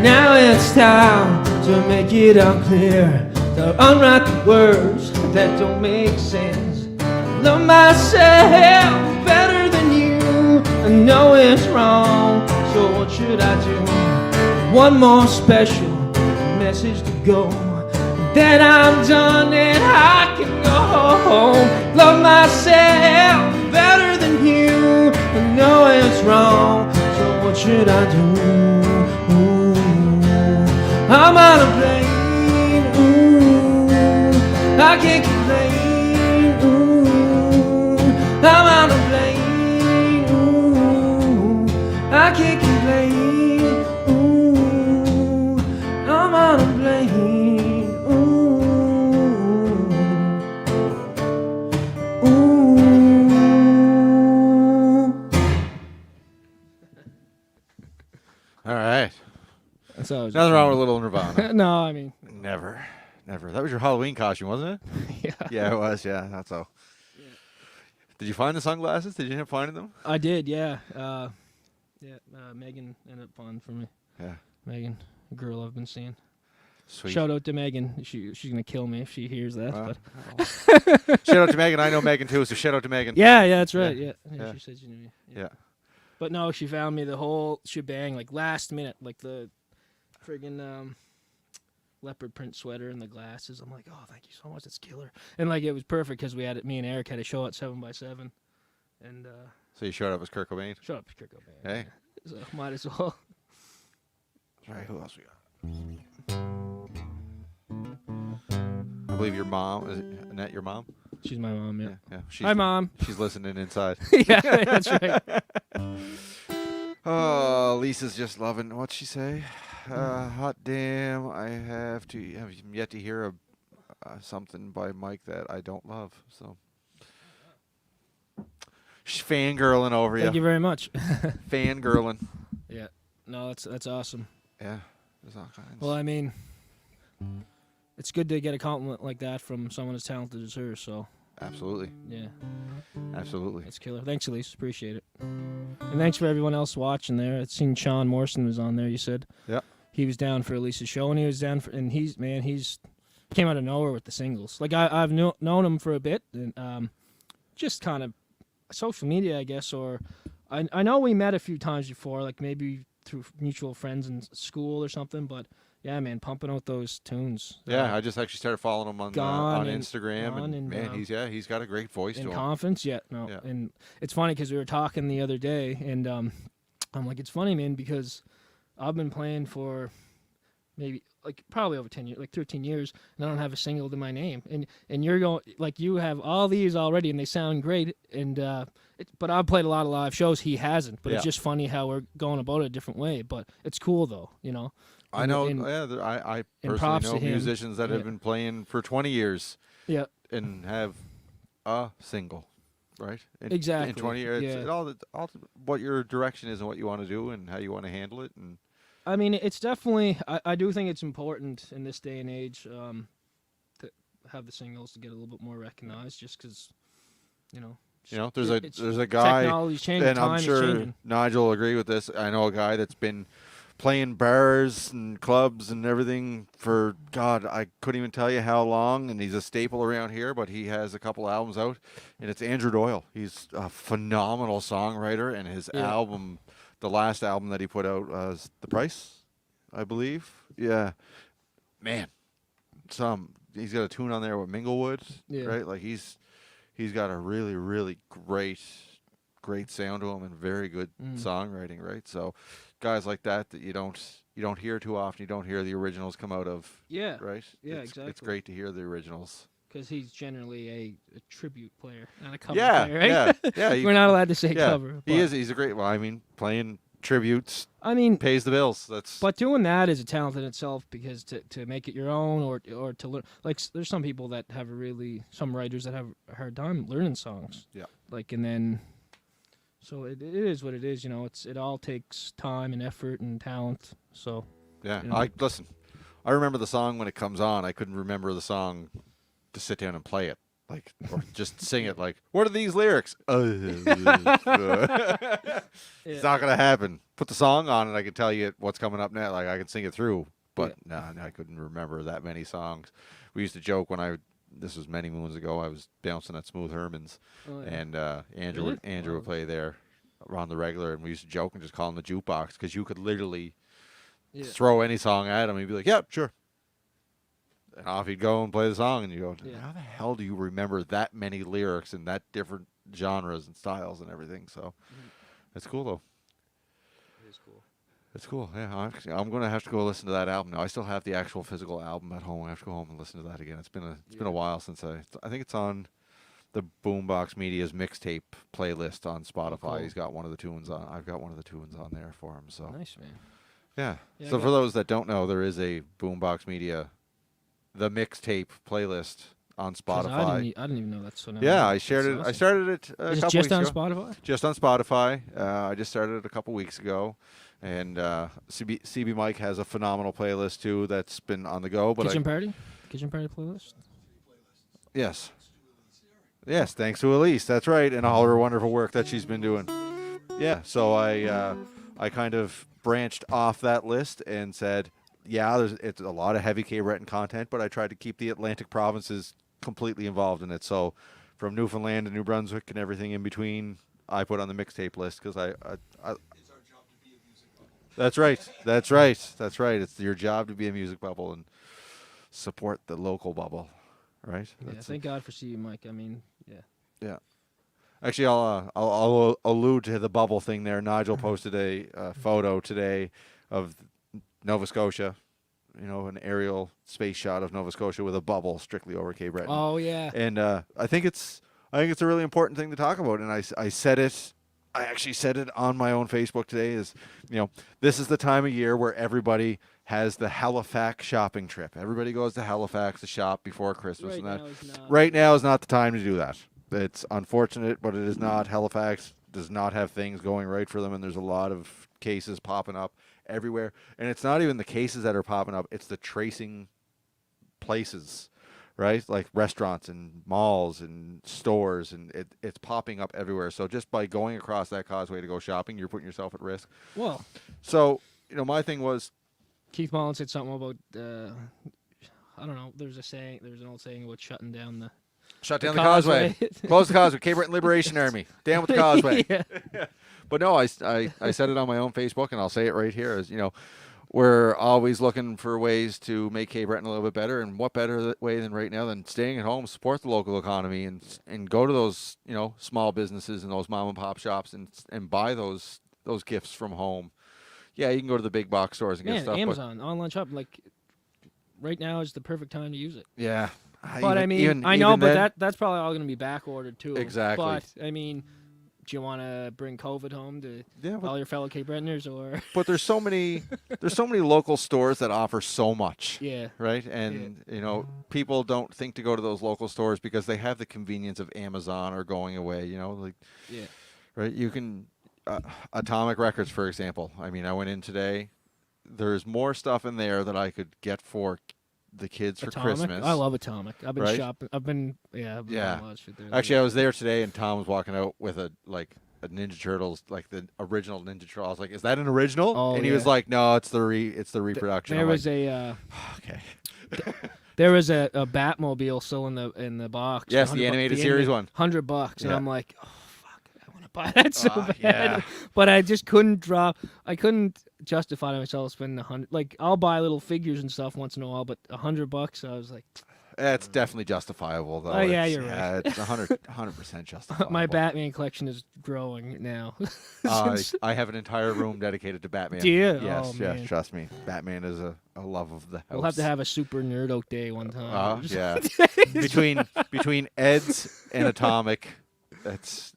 Now it's time to make it unclear, to unwrite the words that don't make sense. Love myself better than you. I know it's wrong, so what should I do? One more special message to go, then I'm done and I can go home. Love myself better than you. I know it's wrong, so what should I do? Ooh, I'm out of blame. Ooh, I can't complain. Ooh, I'm out of blame. Ooh, I can't complain. Ooh, I'm out of blame. All right. That's always Nothing wrong with a little Nirvana. No, I mean, Never. Never. That was your Halloween costume, wasn't it? yeah. Yeah, it was. Yeah, that's so. Yeah. Did you find the sunglasses? Did you end up finding them? I did, yeah. Megan ended up finding for me. Yeah. Megan, a girl I've been seeing. Sweet. Shout out to Megan. She's gonna kill me if she hears that. Well, But shout out to Megan. I know Megan too, so shout out to Megan. yeah, that's right. Yeah. Yeah, Yeah. she said she knew me. Yeah. But no, she found me the whole shebang, like last minute, like the friggin' leopard print sweater and the glasses. I'm like, oh, thank you so much. That's killer. And like it was perfect because me and Eric had a show at 7x7, and So you showed up as Kurt Cobain. shut up, Kurt Cobain. Hey. So might as well. All right. Who else we got? I believe your mom is it Annette. Your mom? She's my mom. Yeah. Yeah. She's, Hi, Mom. She's listening inside. Yeah, that's right. Oh, Lisa's just loving. What'd she say? Hot damn! I have yet to hear something by Mike that I don't love. So she's fangirling over Thank you very much. Fangirling. Yeah. No, that's awesome. Yeah. There's all kinds. Well, I mean, it's good to get a compliment like that from someone as talented as her. So Absolutely. yeah, Absolutely. it's killer. Thanks, Elise. Appreciate it. And thanks for everyone else watching there. I'd seen Sean Morrison was on there. You said. Yeah. He was down for Elise's show, and he was down for, and he's came out of nowhere with the singles. Like I've known him for a bit, and just kind of social media, I guess, or I know we met a few times before, like maybe through mutual friends in school or something. But yeah, man, pumping out those tunes. Yeah, I just actually started following him on Gone and Instagram, Gone and, man, he's got a great voice to in him. conference, yeah, no, Yeah. and it's funny because we were talking the other day, and I'm like, it's funny, man, because I've been playing for maybe like probably over 10 years, like 13 years, and I don't have a single to my name. And you're going like you have all these already, and they sound great. And but I've played a lot of live shows. He hasn't. But it's Yeah. just funny how we're going about it a different way. But it's cool though, you know. I And- know. and- I personally props know to him. musicians that have Yeah. been playing for 20 years Yeah. and have a single, right? In Exactly, 20 years, yeah. it all what your direction is and what you want to do and how you want to handle it. And I mean, it's definitely. I do think it's important in this day and age to have the singles to get a little bit more recognized, just because, you know. there's a guy, Technology's changing. and I'm time is sure changing. Nigel will agree with this. I know a guy that's been playing bars and clubs and everything for, God, I couldn't even tell you how long, and he's a staple around here, but he has a couple albums out, and it's Andrew Doyle. He's a phenomenal songwriter, and his Yeah. album, the last album that he put out was The Price, I believe. Yeah. Man, he's got a tune on there with Minglewood, Yeah. right? Like he's got a really, really great sound to him and very good songwriting, right? So guys like that you don't hear too often. You don't hear the originals come out of, Yeah. right? Yeah, It's exactly. great to hear the originals. Because he's generally a tribute player, not a cover Yeah, player, right? yeah. We're not allowed to say yeah, cover. he but- is. He's a great. Well, I mean, playing tributes I mean, pays the bills. That's but doing that is a talent in itself, because to make it your own or to learn, like there's some people that have some writers that have a hard time learning songs. Yeah. Like, and then, so it is what it is, you know. It all takes time and effort and talent. So yeah. you know. I listen. I remember the song when it comes on. I couldn't remember the song to sit down and play it, like, or just sing it. Like, what are these lyrics? It's not gonna happen. Put the song on, and I can tell you what's coming up next. Like, I can sing it through, but no, I couldn't remember that many songs. We used to joke this was many moons ago. I was bouncing at Smooth Herman's, Oh, yeah. and Andrew Really? Andrew Wow. would play there around the regular, and we used to joke and just call him the jukebox, because you could literally Yeah. throw any song at him. He'd be like, "Yeah, sure." And off he'd go and play the song, and you go, Yeah. "How the hell do you remember that many lyrics and that different genres and styles and everything?" So it's cool though. It is cool. It's cool. Yeah, I'm gonna have to go listen to that album now. I still have the actual physical album at home. I have to go home and listen to that again. It's been a while since I think it's on the Boombox Media's mixtape playlist on Spotify. cool. He's got one of the tunes on. I've got one of the tunes on there for him. So Nice, man. yeah. Yeah, So I for got- those that don't know, there is a Boombox Media, the mixtape playlist on 'Cause Spotify. I didn't even know that. So now Yeah, I shared it. that's I awesome. started it a Is it couple just weeks on ago. Spotify? Just on Spotify. I just started it a couple weeks ago, and CB Mike has a phenomenal playlist too that's been on the go. But Kitchen Party playlist. yes, thanks to Elise. That's right, and all her wonderful work that she's been doing. Yeah, so I kind of branched off that list and said, yeah, it's a lot of heavy Cape Breton content, but I tried to keep the Atlantic provinces completely involved in it. So from Newfoundland to New Brunswick and everything in between, I put on the mixtape list because I That's right. That's right. That's right. It's your job to be a music bubble and support the local bubble, right? Yeah, That's thank God for CB Mike. I mean, yeah. Yeah. Actually, I'll allude to the bubble thing there. Nigel posted a photo today of Nova Scotia, an aerial space shot of Nova Scotia with a bubble strictly over Cape Breton. Oh yeah. And I think it's a really important thing to talk about. And I said it. I actually said it on my own Facebook today. This is the time of year where everybody has the Halifax shopping trip. Everybody goes to Halifax to shop before Christmas, and that. now is not. Right now is not the time to do that. It's unfortunate, but it is not. Halifax does not have things going right for them, and there's a lot of cases popping up everywhere. And it's not even the cases that are popping up, it's the tracing places, right? Like restaurants and malls and stores, and it's popping up everywhere. So just by going across that causeway to go shopping, you're putting yourself at risk. Well, So, my thing was, Keith Mullins said something about I don't know. There's an old saying about shutting down the shut down the causeway. Close the causeway. Cape Breton Liberation Army. Down with the causeway. yeah. But no, I said it on my own Facebook, and I'll say it right here. Is we're always looking for ways to make Cape Breton a little bit better, and what better way than right now than staying at home, support the local economy, and go to those small businesses and those mom and pop shops and buy those gifts from home. Yeah, you can go to the big box stores and get Man, stuff. Amazon online shopping, like right now is the perfect time to use it. But yeah. But I mean, I know, but that's probably all going to be back ordered too. Exactly. But I mean, do you want to bring COVID home to all your fellow Cape Bretoners, or? But there's so many local stores that offer so much. Yeah. Right, and you know, people don't think to go to those local stores because they have the convenience of Amazon or going away. You know, like. Yeah. Right, you can. Atomic Records, for example. I mean, I went in today. There's more stuff in there that I could get for the kids for Atomic? Christmas. I love Atomic. I've been Right? shopping. I've been buying a lot of shit there. Actually, I was there today, and Tom was walking out with a Ninja Turtles, like the original Ninja Turtle. I was like, "Is that an original?" Oh, and he was like, "No, it's the reproduction." There I'm was like, okay. okay. There was a Batmobile still in the box. Yes, for the $100 animated series one. $100, and Yeah. I'm like, oh fuck, I want to buy that so bad. Yeah. But I just couldn't justify to myself spending 100. Like, I'll buy little figures and stuff once in a while, but $100, I was like, It's definitely justifiable, though. Oh, yeah, It's- you're right. It's 100% justifiable. my Batman collection is growing now. I have an entire room dedicated to Batman. Do you? Yes, Oh, yes. man. Trust me, Batman is a love of the house. We'll have to have a super nerdo day one time. Yeah. between Ed's and Atomic, it's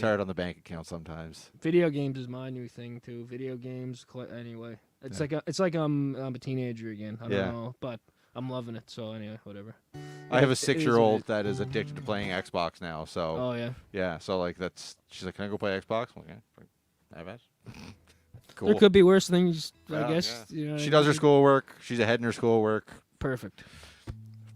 hard on the bank account sometimes. Video games is my new thing too. Video games, anyway. It's like I'm a teenager again. I don't know, but I'm loving it. So anyway, whatever. I have a It is 6-year-old that is addicted to playing Xbox now. So Oh yeah. yeah, so like she's like, "Can I go play Xbox?" I'm like, "Yeah, I bet." Cool. There could be worse things, Yeah, I guess. yeah. You know what She I does her mean? schoolwork. She's ahead in her schoolwork. Perfect.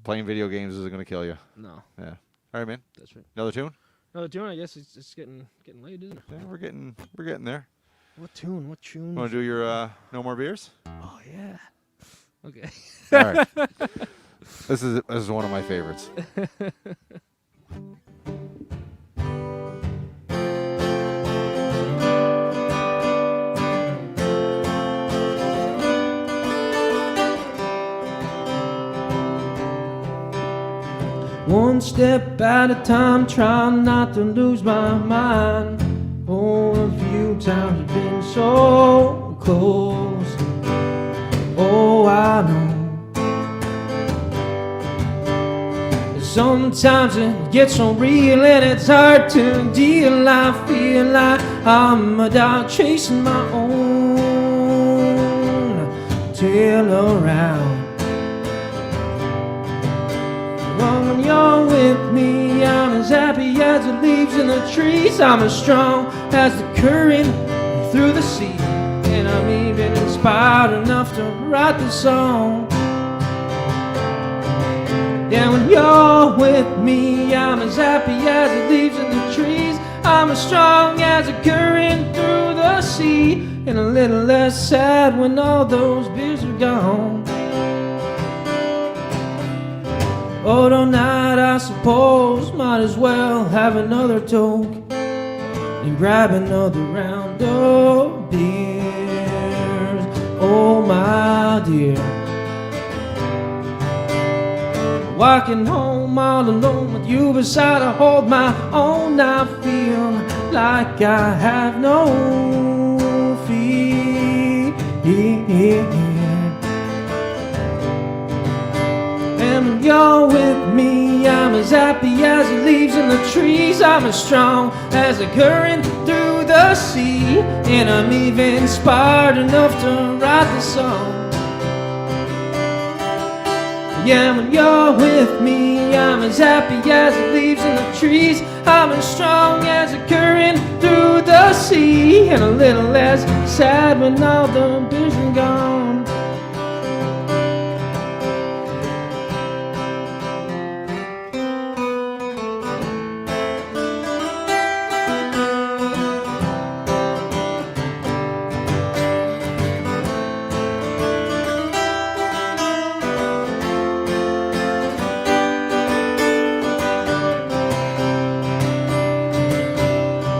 Playing video games isn't going to kill you. No, Yeah. All right, man. that's right. Another tune? No, tune. I guess it's getting late, isn't it? Yeah, we're getting there. What tune? What tune? Want to do your No More Beers? Oh yeah. Okay. All right. This is one of my favorites. One step at a time, trying not to lose my mind. Oh, a few times I've been so close. Oh, I know. Sometimes it gets so real and it's hard to deal. I feel like I'm a dog chasing my own tail around. Well, when you're with me, I'm as happy as the leaves in the trees. I'm as strong as the current through the sea. And I'm even inspired enough to write this song. Yeah, when you're with me, I'm as happy as the leaves in the trees. I'm as strong as a current through the sea. And a little less sad when all those beers are gone. Oh, tonight I suppose might as well have another toke and grab another round of beers. Oh, my dear. Walking home all alone with you beside, I hold my own. I feel like I have no fear. And when you're with me, I'm as happy as the leaves in the trees. I'm as strong as the current through the sea. And I'm even inspired enough to write this song. Yeah, when you're with me, I'm as happy as the leaves in the trees. I'm as strong as a current through the sea. And a little less sad when all the beers are gone.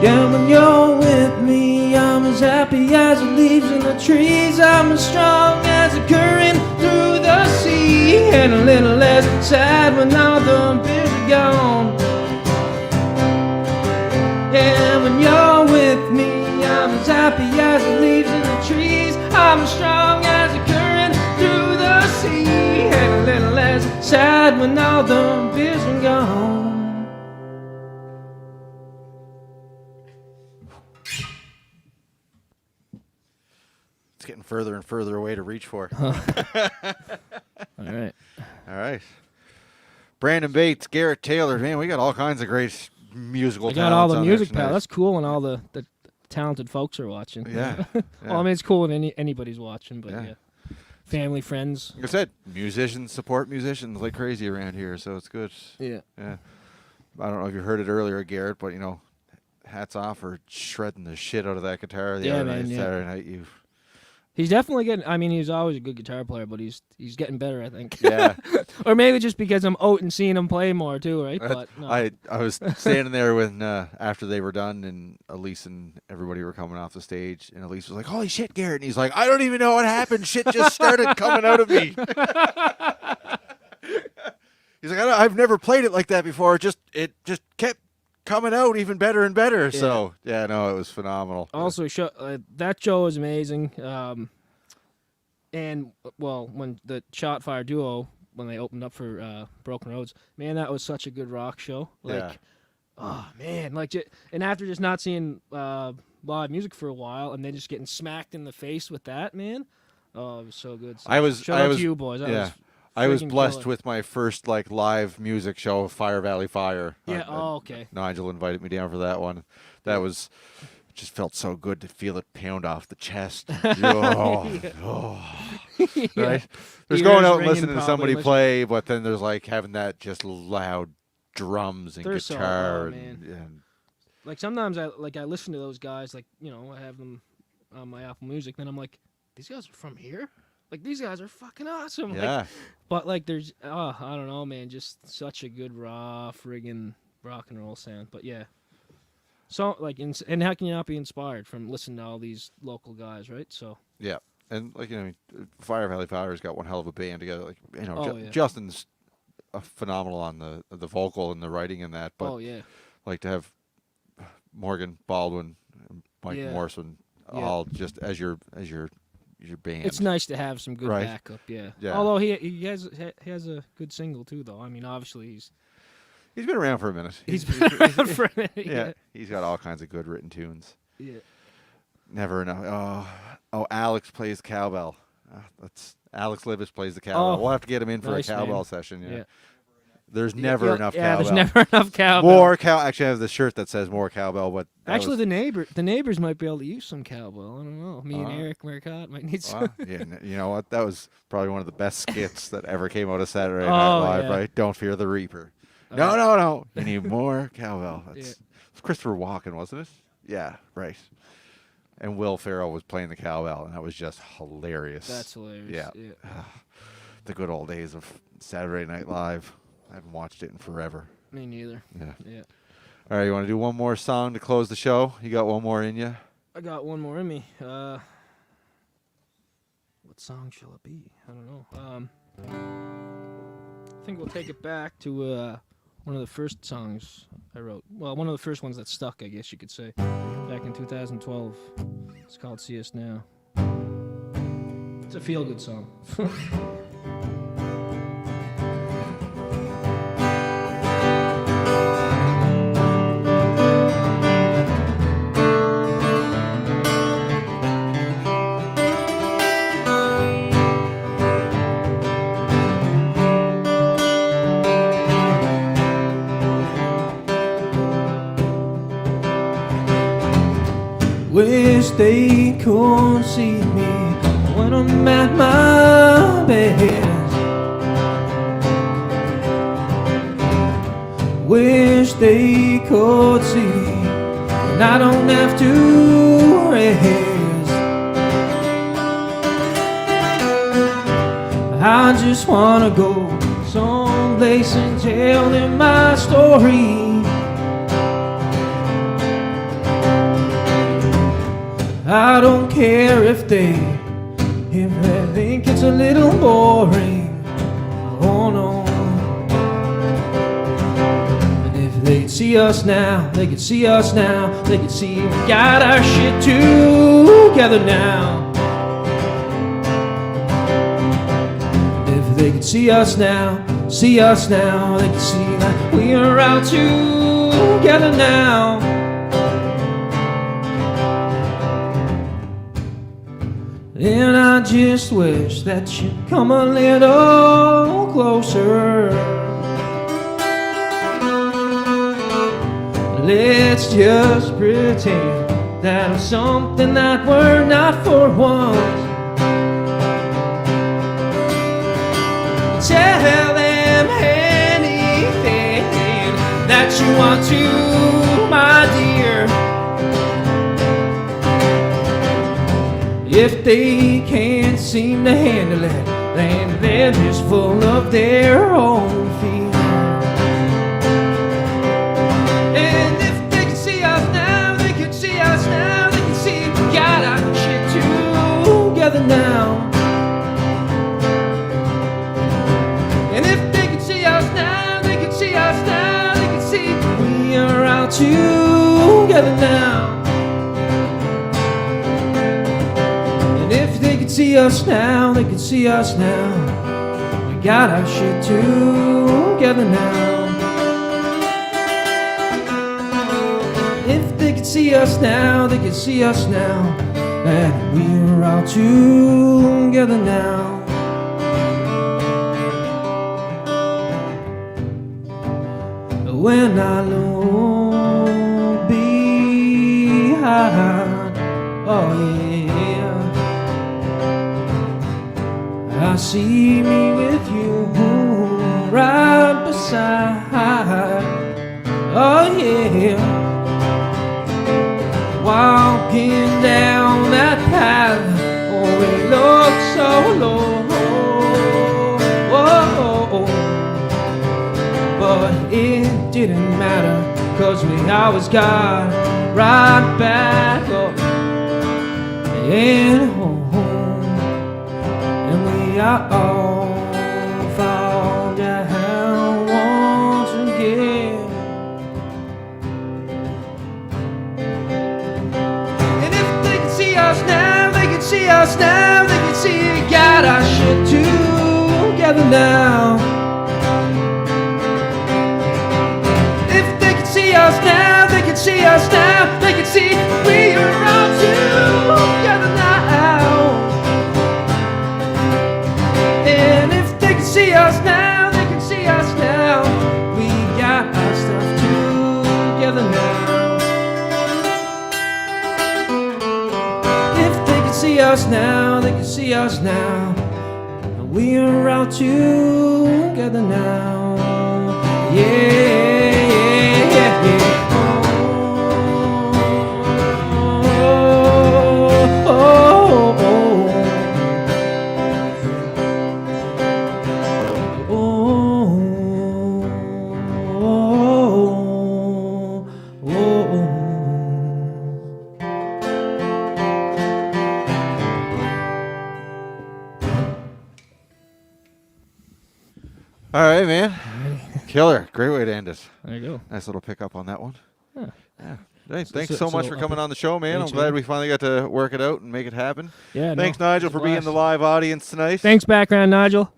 Yeah, when you're with me, I'm as happy as the leaves in the trees. I'm as strong as a current through the sea. And a little less sad when all the beers are gone. Yeah, when you're with me, I'm as happy as the leaves in the trees. I'm as strong as a current through the sea, and a little less sad when all the beers are gone. It's getting further and further away to reach for. All right. All right. Brandon Bates, Garrett Taylor. Man, we got all kinds of great musical I got all talents the on music, there pal. tonight. That's cool when all the talented folks are watching. Yeah. Well, I mean, it's cool when anybody's watching, but Yeah. yeah. Family, friends. Like I said, musicians support musicians like crazy around here, so it's good. Yeah. Yeah. I don't know if you heard it earlier, Garrett, but, hats off for shredding the shit out of that guitar the Yeah, other man, night, yeah. Saturday night. He's definitely getting. I mean, he's always a good guitar player, but he's getting better, I think. Yeah. Or maybe just because I'm out and seeing him play more too, right? But no. I was standing there when after they were done, and Elise and everybody were coming off the stage, and Elise was like, "Holy shit, Garrett!" And he's like, "I don't even know what happened. Shit just started coming out of me." He's like, "I've never played it like that before. It just kept coming out even better and better." Yeah. So yeah, no, it was phenomenal. Also, that show was amazing. And well, when the Shot Fire duo, when they opened up for Broken Roads, man, that was such a good rock show. Yeah. Oh man, and after just not seeing live music for a while, and then just getting smacked in the face with that, man, oh, it was so good. So shout out to you boys. That was I was friggin' blessed killer. with my first live music show, Fire Valley Fire. Yeah. Okay. Nigel invited me down for that one. That was just felt so good to feel it pound off the chest. Right? There's Ears going out and ringing listening to somebody probably. play, but then there's having that just loud drums and They're so- guitar oh, and, man. Like sometimes I listen to those guys, I have them on my Apple Music, then I'm like, these guys are from here? Like, these guys are fucking awesome. yeah. But there's I don't know, man, just such a good raw friggin' rock and roll sound. But yeah. So and how can you not be inspired from listening to all these local guys, right? So Yeah. And Fire Valley Fire's got one hell of a band together. Yeah. Justin's phenomenal on the vocal and the writing and that, but yeah. to have Morgan Baldwin, and Mike Yeah. Morrison, Yeah. all just as your band. It's nice to have some good Right. backup, yeah. Yeah. Although he has a good single too, though. I mean, obviously he's He's been around for a minute. been around for a minute. Yeah, he's got all kinds of good written tunes. Yeah. Never enough. Oh, Alex plays cowbell. Alex Libis plays the cowbell. Oh, We'll have to get him in for nice, a cowbell man. session. Yeah. Yeah. There's never enough cowbell. There's never enough cowbell. More cow. Actually, I have the shirt that says more cowbell, but that Actually, was, the neighbors might be able to use some cowbell. I don't know. Me and Eric Marcotte might need some. wow. Yeah, you know what? That was probably one of the best skits that ever came out of Saturday Oh, Night Live, yeah. right? Don't fear the Reaper. No. You need more cowbell. That's Yeah. Christopher Walken, wasn't it? Yeah, right. And Will Ferrell was playing the cowbell, and that was just hilarious. That's hilarious. Yeah. Yeah. The good old days of Saturday Night Live. I haven't watched it in forever. Me neither. Yeah. Yeah. All right, you want to do one more song to close the show? You got one more in you? I got one more in me. What song shall it be? I don't know. I think we'll take it back to one of the first songs I wrote. Well, one of the first ones that stuck, I guess you could say, back in 2012. It's called See Us Now. It's a feel-good song. Wish they could see me when I'm at my best. Wish they could see and I don't have to rest. I just wanna go someplace and tell them my story. I don't care if they think it's a little boring. Oh no. And if they'd see us now, they could see us now. They could see we got our shit together now. they can see us now, see us now. They can see that we are out together now. And I just wish that you'd come a little closer. Let's just pretend that I'm something that we're not for once. Tell them anything that you want to, my dear. If they can't seem to handle it, then they're just full of their own fear. And if they can see us now, they can see us now, they can see we got our shit together now. And if they can see us now, they can see us now, they can see we are out together now. See us now, they can see us now. We got our shit together now. If they can see us now, they can see us now. And we're all together now. When I look behind, oh yeah, I see me with you right beside. Oh yeah, walking down that path. Oh, it looks so low. Oh, but it didn't matter, 'cause we always got right back up and home. I all fall down once again. And if they can see us now, they can see us now, they can see we got our shit together now. If they can see us now, they can see us now, they can see we are all together now. See us now, they can see us now. We got our stuff together now. If they can see us now, they can see us now. We are out together now. Yeah, yeah, yeah, yeah. All right, man. Killer. Great way to end it. There you go. Nice little pickup on that one. Yeah. Hey, thanks so much for coming on the show, man. I'm Thanks, glad man. we finally got to work it out and make it happen. Yeah. Thanks, Nigel, for being in the live audience tonight. Thanks, background Nigel.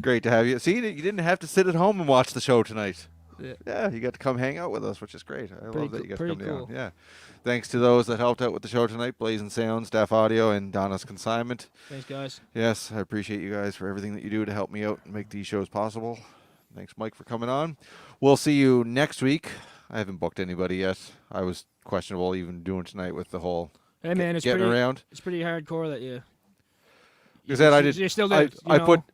Great to have you. See, you didn't have to sit at home and watch the show tonight. Yeah. You got to come hang out with us, which is great. I love that you got to come cool. down. Yeah. Thanks to those that helped out with the show tonight, Blazing Sound, Staff Audio, and Donna's Consignment. Thanks, guys. Yes, I appreciate you guys for everything that you do to help me out and make these shows possible. Thanks, Mike, for coming on. We'll see you next week. I haven't booked anybody yet. I was questionable even doing tonight with the whole Hey man, it's getting pretty around. It's pretty hardcore that you. Because that I did. You still I, did.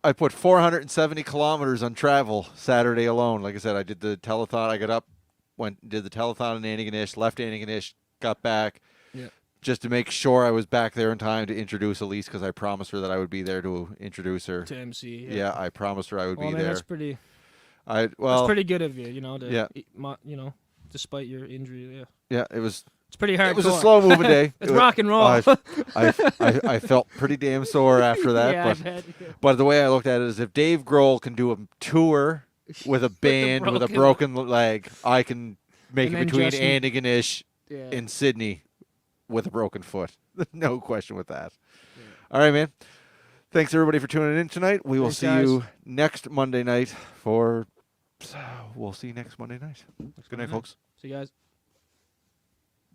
I put 470 kilometers on travel Saturday alone. Like I said, I did the telethon. I got up, did the telethon in Antigonish, left Antigonish, got back. Yeah. Just to make sure I was back there in time to introduce Elise, because I promised her that I would be there to introduce her. To MC. Yeah, I promised her I would be there. That's pretty. That's pretty good of you, to. Yeah. Despite your injury. Yeah. Yeah, it was. It's pretty hardcore. It was a slow moving day. It's rock and roll. I felt pretty damn sore after that. Yeah, but the way I looked at it is, if Dave Grohl can do a tour with a band with a broken leg, I can make it between Antigonish and Sydney with a broken foot. No question with that. Yeah. All right, man. Thanks everybody for tuning in tonight. We will Thanks, see guys. you next Monday night for. We'll see you next Monday night. Good night, folks. See you guys.